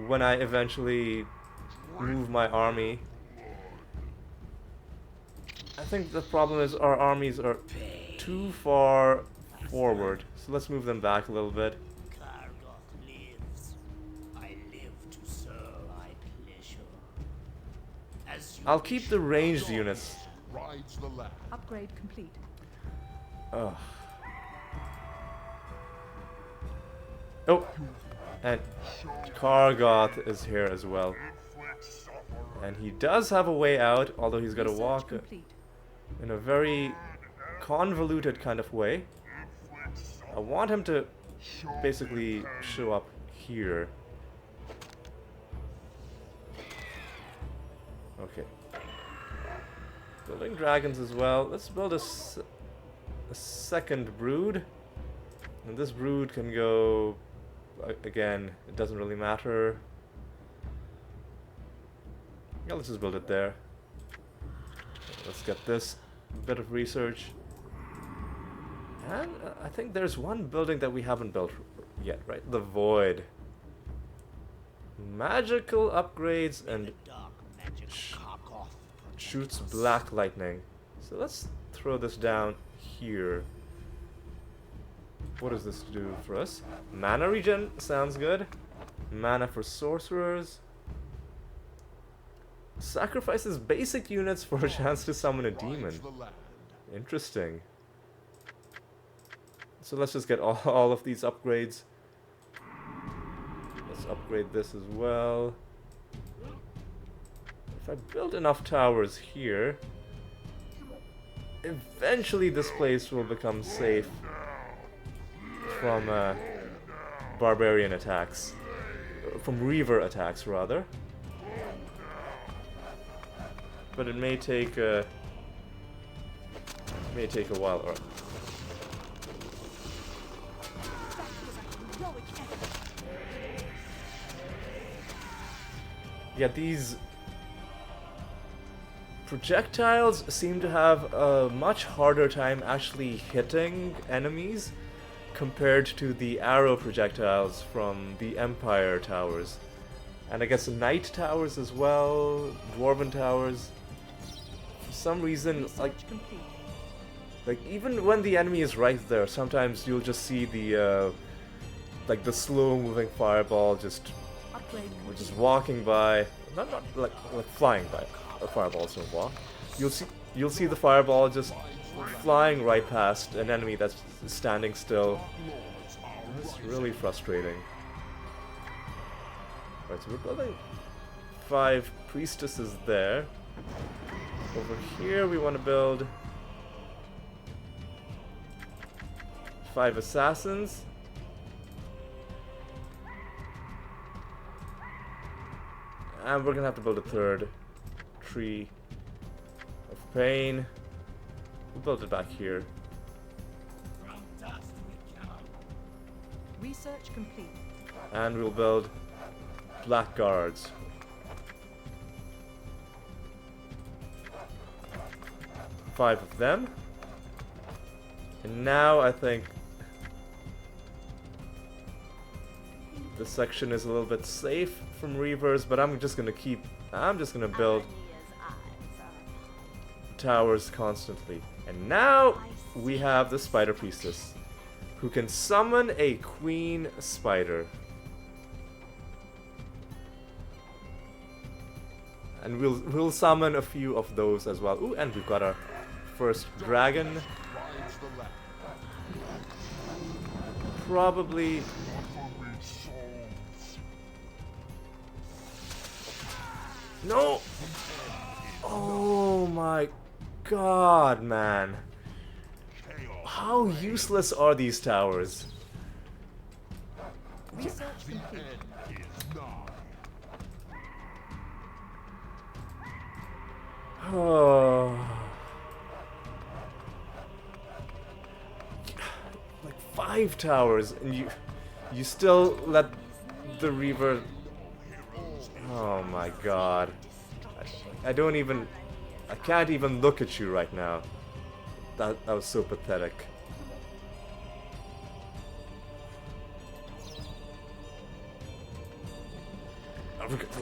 when I eventually move my army. I think the problem is our armies are too far forward. So let's move them back a little bit. Kargoth lives. I live to serve. I'll keep the ranged units. Rides the land. Upgrade complete. Ugh. Oh, and Kargoth is here as well. And he does have a way out, although he's got to Research walk complete. in a very convoluted kind of way. I want him to basically show up here. Okay. Building dragons as well. Let's build a second brood. And this brood can go... Again, it doesn't really matter. Yeah, let's just build it there. Let's get this bit of research. And I think there's one building that we haven't built yet, right? The Void. Magical upgrades and Dark magic cock off. shoots black lightning. So let's throw this down here. What does this do for us? Mana regen sounds good. Mana for sorcerers. Sacrifices basic units for a chance to summon a demon. Rides the land. Interesting. So let's just get all of these upgrades. Let's upgrade this as well. If I build enough towers here, eventually this place will become safe from barbarian attacks. From Reaver attacks, rather. But it may take a while. Or yeah, these projectiles seem to have a much harder time actually hitting enemies compared to the arrow projectiles from the Empire towers. And I guess the Knight towers as well, Dwarven towers. For some reason, like even when the enemy is right there, sometimes you'll just see the like the slow-moving fireball just walking by, not like flying by. Fireballs don't walk. You'll see the fireball just flying right past an enemy that's standing still. It's really frustrating. Right, so we're building 5 priestesses there. Over here we want to build 5 assassins. And we're gonna have to build a third tree of pain. We'll build it back here. From dust we come. Research complete. And we'll build black guards. Five of them. And now I think this section is a little bit safe from Reavers, but I'm just gonna build towers constantly. And now we have the Spider Priestess, who can summon a Queen Spider. And we'll summon a few of those as well. Ooh, and we've got our first dragon. Rides the land. Probably. No! Oh my god, man. How useless are these towers? Research complete. Is nigh. Oh. Like 5 towers, and you still let the Reaver. Oh my god. I can't even look at you right now. That was so pathetic.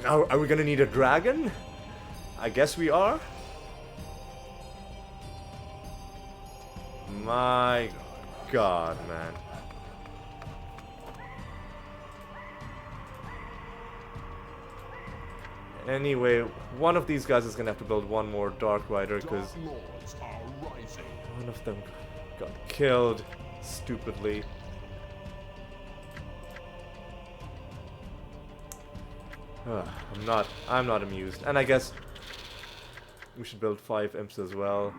Are we gonna need a dragon? I guess we are. My god, man. Anyway, one of these guys is gonna have to build one more Dark Rider because Dark Lords are rising. one of them got killed stupidly. I'm not amused. And I guess we should build 5 imps as well.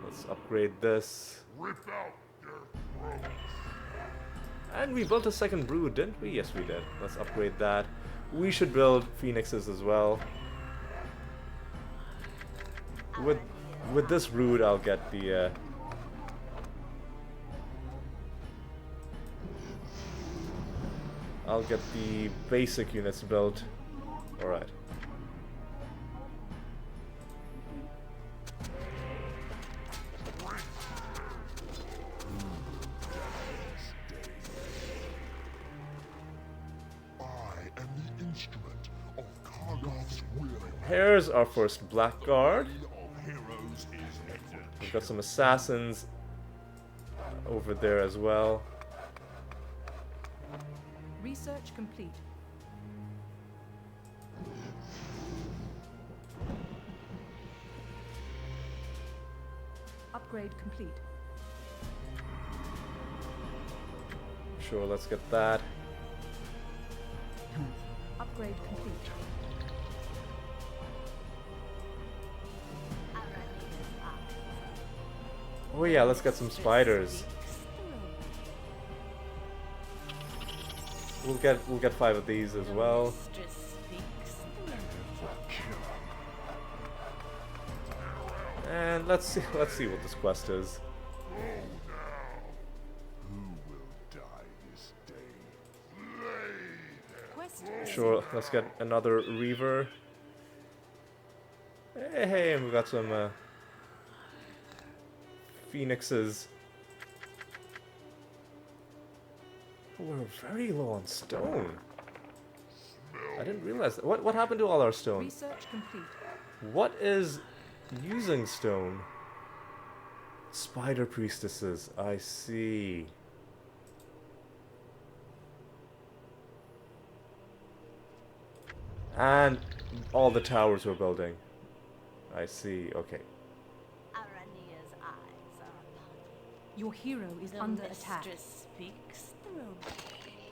Let's upgrade this. Rip out their throats. And we built a second brood, didn't we? Yes, we did. Let's upgrade that. We should build phoenixes as well. With this brood, I'll get the basic units built. All right. Instrument of Kargoth's will. Here's our first blackguard. Of heroes is ended. We've got some assassins over there as well. Research complete. Upgrade complete. Sure, let's get that. Upgrade complete. Oh yeah, let's get some spiders. We'll get 5 of these as well. And let's see what this quest is. Sure, let's get another Reaver. Hey, and we got some Phoenixes. We're very low on stone. I didn't realize that. What happened to all our stone? Research complete. What is using stone? Spider priestesses. I see. And all the towers we're building. I see. Okay. Arania's eyes are upon you. Your hero is The under attack. mistress speaks through me.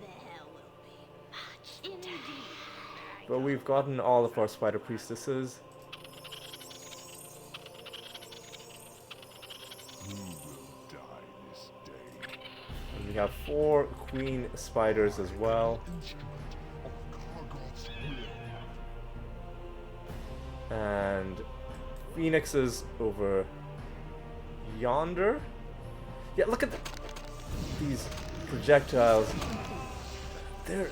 There will be much indeed. But we've gotten all of our spider priestesses. Who will die this day? And we have 4 queen spiders as well. Instrument of Kargoth's will. And phoenixes over yonder. Yeah, look at these projectiles. They're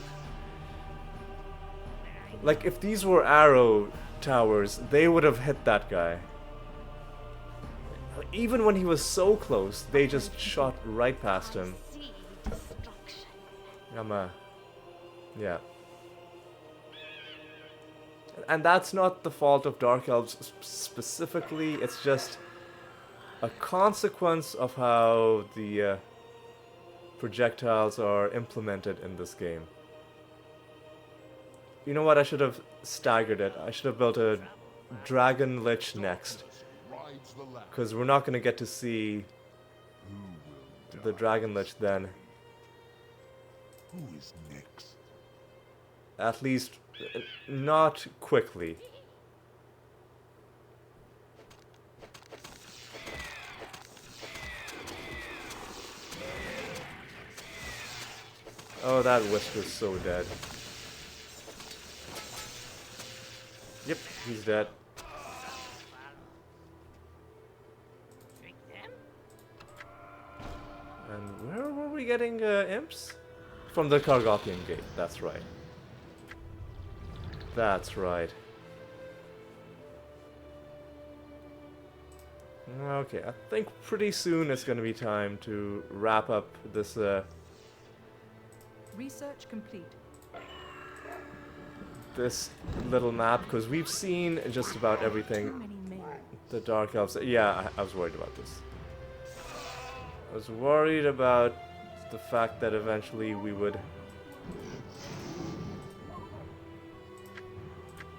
like, if these were arrow towers, they would have hit that guy. Even when he was so close, they just shot right past him. See destruction. Yeah. And that's not the fault of Dark Elves specifically, it's just a consequence of how the projectiles are implemented in this game. You know what, I should have staggered it. I should have built a Dragon Lich next. Rides the ladder. Because we're not going to get to see Who will die? the Dragon Lich then. Who is next? At least, not quickly. Oh, that Wisp is so dead. Yep, he's dead. And where were we getting imps? From the Kargothian Gate, that's right. That's right. Okay, I think pretty soon it's gonna be time to wrap up this Research complete. this little map, because we've seen just about Too everything many men. the Dark Elves. Yeah, I was worried about this. I was worried about the fact that eventually we would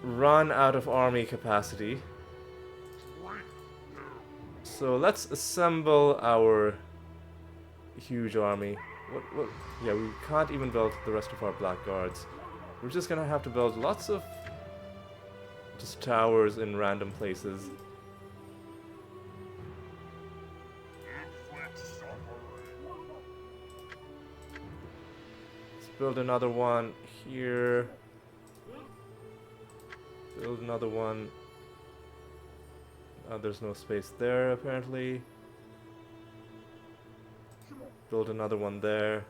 run out of army capacity. So let's assemble our huge army. What? Yeah, we can't even build the rest of our black guards. We're just gonna have to build lots of just towers in random places. Let's build another one here. Build another one. There's no space there, apparently. Build another one there.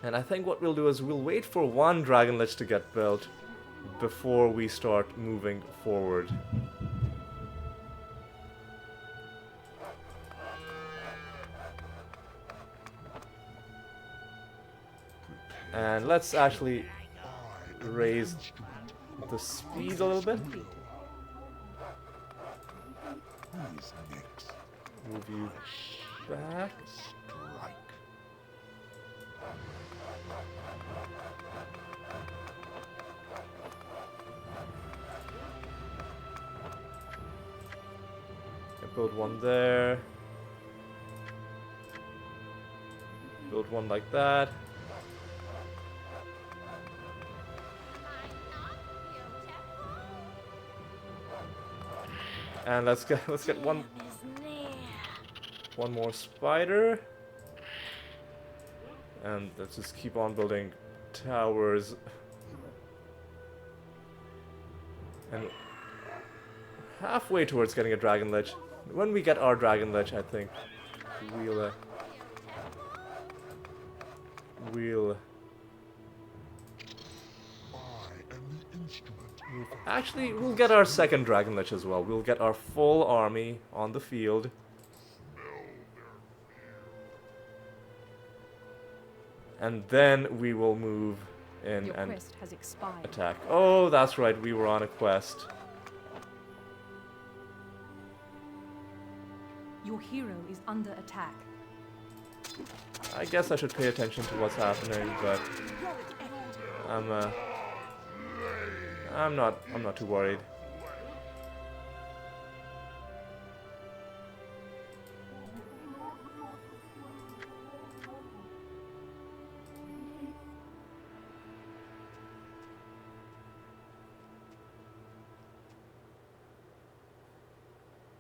And I think what we'll do is we'll wait for one Dragon Lich to get built before we start moving forward. And let's actually raise the speed a little bit. Move you back. Build one there. Build one like that. And let's get one more spider. And let's just keep on building towers. And halfway towards getting a Dragon Lich. When we get our Dragon Lich, I think we'll actually, we'll get our second Dragon Lich as well. We'll get our full army on the field. And then we will move in Your and quest has expired. attack. Oh, that's right, we were on a quest. Your hero is under attack. I guess I should pay attention to what's happening, but I'm not too worried.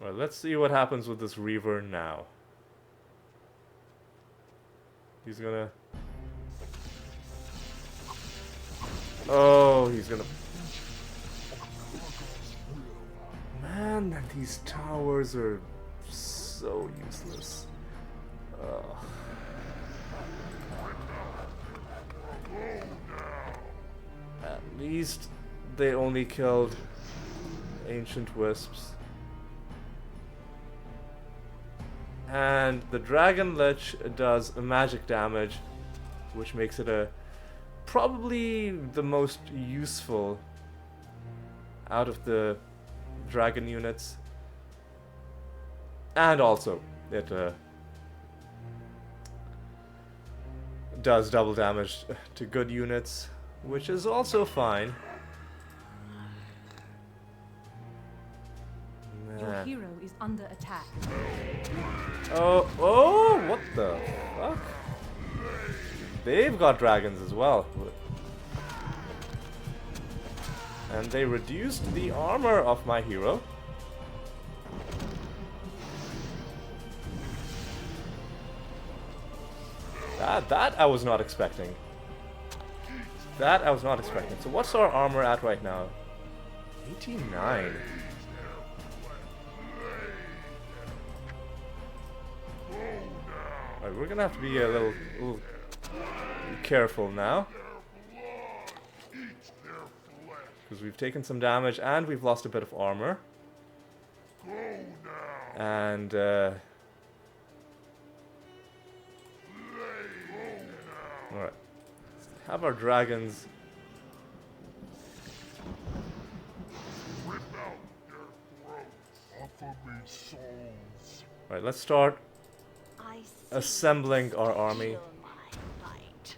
Well, let's see what happens with this Reaver now. He's gonna... Oh, he's gonna... Man, these towers are so useless. Ugh. At least they only killed Ancient Wisps. And the Dragon Lich does magic damage, which makes it probably the most useful out of the dragon units. And also, it does double damage to good units, which is also fine. Your hero is under attack. Oh, what the fuck? They've got dragons as well. And they reduced the armor of my hero. That I was not expecting. That I was not expecting. So what's our armor at right now? 89. Alright, we're gonna have to be a little careful now. Because we've taken some damage and we've lost a bit of armor. And alright. Have our dragons. Alright, let's start I see assembling our you army. feel my bite.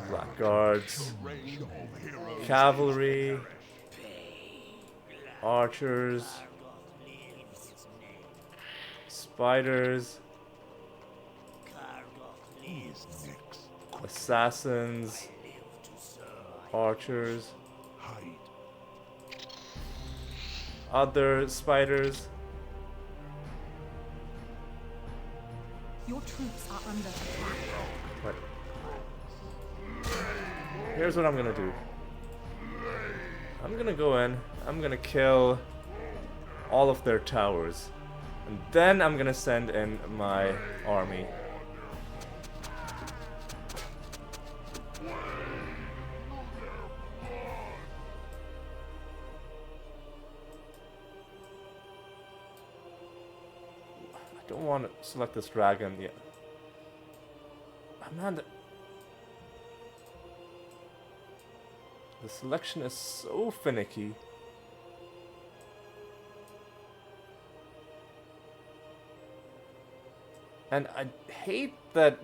Blackguards, Reign of heroes. cavalry, archers, spiders, Is Nyx. assassins, archers, Hide. other spiders. Your troops are under attack. Right. Here's what I'm gonna do. I'm gonna go in, I'm gonna kill all of their towers. And then I'm gonna send in my army. I don't want to select this dragon yet. Man, the selection is so finicky. And I hate that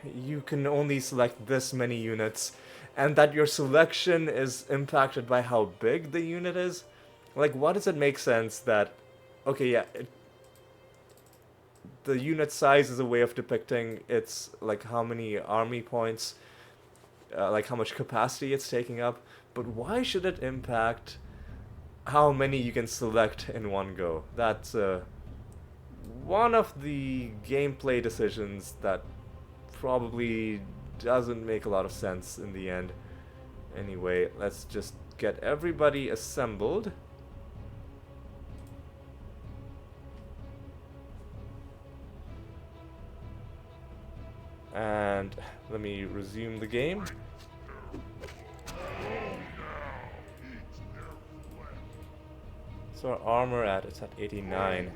you can only select this many units, and that your selection is impacted by how big the unit is. Like, why does it make sense that, okay, yeah, the unit size is a way of depicting its, like, how many army points, like how much capacity it's taking up, but why should it impact how many you can select in one go? That's one of the gameplay decisions that probably doesn't make a lot of sense in the end. Anyway, let's just get everybody assembled. And let me resume the game. So our armor it's at 89.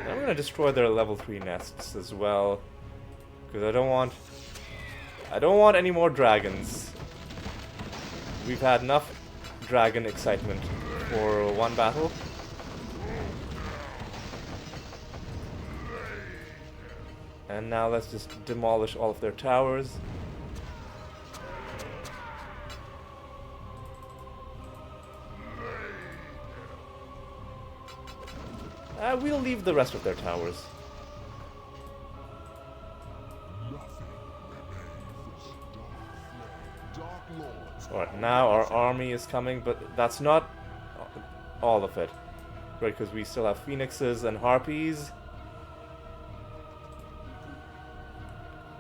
I'm gonna destroy their level 3 nests as well, because I don't want any more dragons. We've had enough dragon excitement for one battle. And now let's just demolish all of their towers. We'll leave the rest of their towers. Alright, now our army is coming, but that's not all of it. Right, because we still have phoenixes and harpies.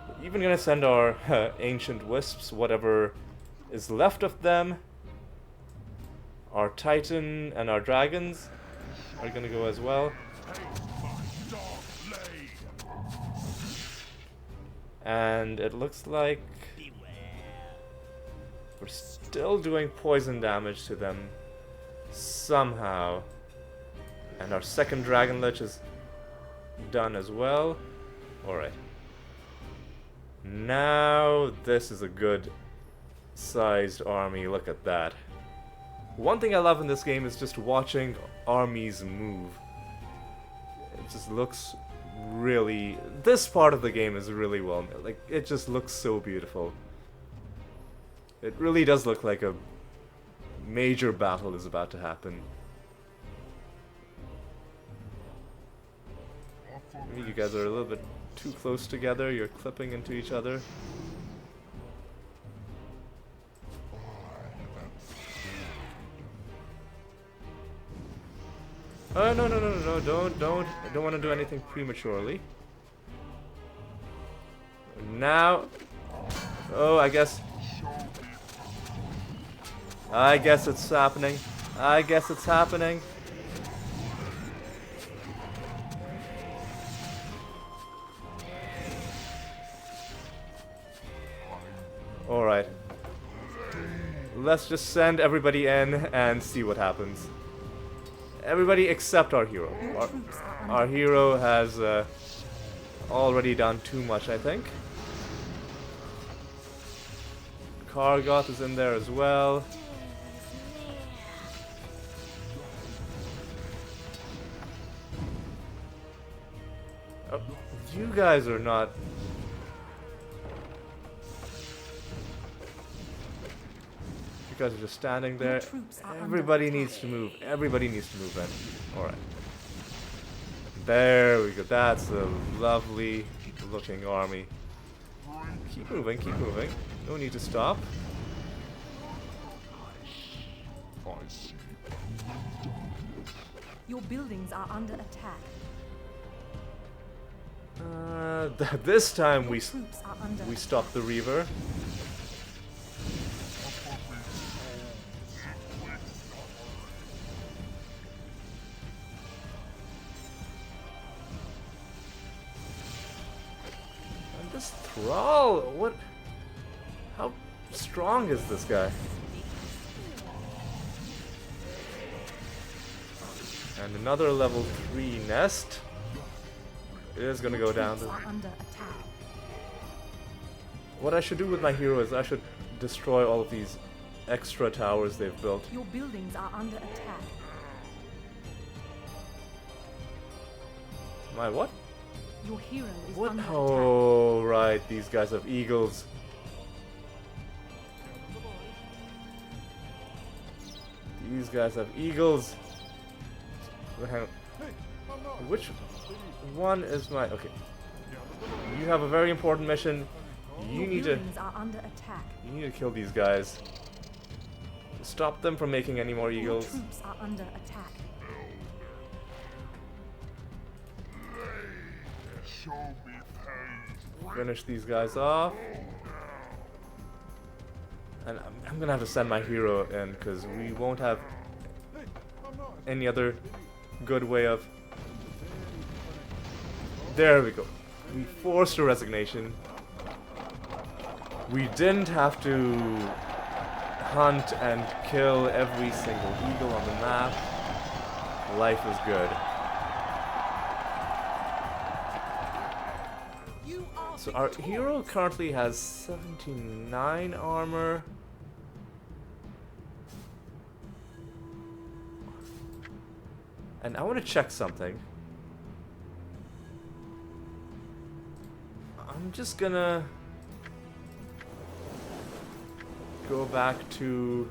We're even gonna send our ancient wisps, whatever is left of them. Our titan and our dragons are gonna go as well. And it looks like we're still doing poison damage to them somehow. And our second Dragon Lich is done as well. Alright. Now this is a good sized army. Look at that. One thing I love in this game is just watching armies move. It just looks really... This part of the game is really well... Like, it just looks so beautiful. It really does look like a major battle is about to happen. Maybe you guys are a little bit too close together. You're clipping into each other. Oh, no, I don't want to do anything prematurely. Now... Oh, I guess it's happening. I guess it's happening. Alright. let's just send everybody in and see what happens. Everybody except our hero. Our hero has already done too much, I think. Kargoth is in there as well. Oh, you guys are not... You guys are just standing there. Everybody needs to move. Everybody needs to move in. Alright. There we go. That's a lovely looking army. Keep moving, keep moving. No need to stop. I see. Your buildings are under attack. This time we Troops are under stopped the Reaver. And this Thrall, what? How strong is this guy? And another level 3 nest. It is gonna go down. troops are under attack. What I should do with my hero is I should destroy all of these extra towers they've built. Your buildings are under attack. My what? Your hero is What? under attack. Oh, right. These guys have eagles. These guys have eagles. Hang on. Which one is my... Okay. You have a very important mission. You Your need to... buildings are under attack. You need to kill these guys. Stop them from making any more Your eagles. troops are under attack. Show me pain. Finish these guys off. And I'm gonna have to send my hero in because we won't have any other good way of... There we go. We forced a resignation. We didn't have to hunt and kill every single eagle on the map. Life is good. So our hero currently has 79 armor. And I want to check something. I'm just gonna go back to...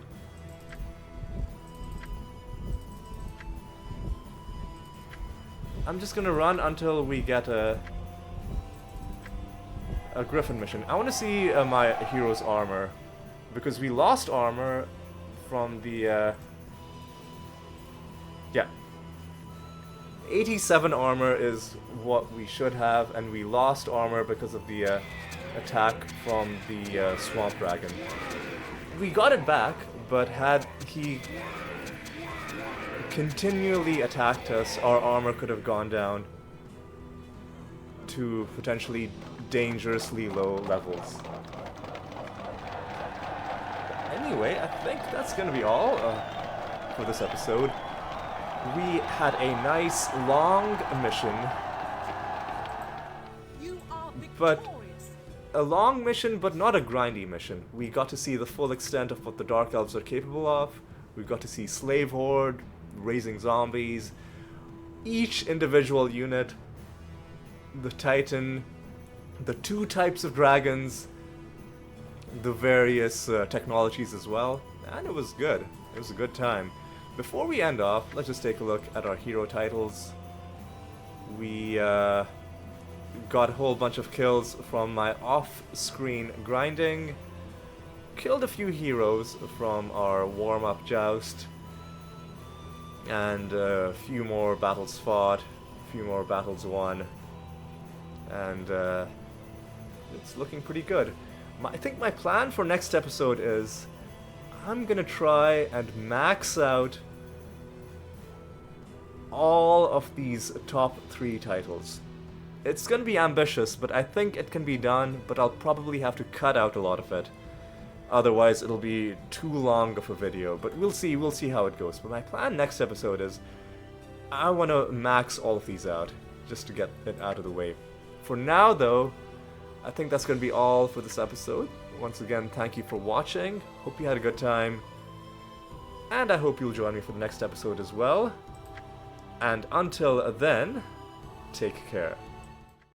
I'm just gonna run until we get a Griffin mission. I want to see my hero's armor, because we lost armor from the yeah, 87 armor is what we should have, and we lost armor because of the attack from the swamp dragon. We got it back, but had he continually attacked us, our armor could have gone down to potentially dangerously low levels. Anyway, I think that's gonna be all for this episode. We had a nice long mission, You are but victorious. a long mission, but not a grindy mission. We got to see the full extent of what the Dark Elves are capable of. We got to see Slave Horde, raising zombies, each individual unit, the Titan, the 2 types of dragons, the various technologies as well, and it was good. It was a good time. Before we end off, let's just take a look at our hero titles. We got a whole bunch of kills from my off-screen grinding, killed a few heroes from our warm-up joust, and a few more battles fought, a few more battles won, and it's looking pretty good. I think my plan for next episode is I'm gonna try and max out all of these top 3 titles. It's gonna be ambitious, but I think it can be done, but I'll probably have to cut out a lot of it. Otherwise, it'll be too long of a video. But we'll see how it goes. But my plan next episode is I want to max all of these out just to get it out of the way. For now, though, I think that's going to be all for this episode. Once again, thank you for watching. Hope you had a good time. And I hope you'll join me for the next episode as well. And until then, take care.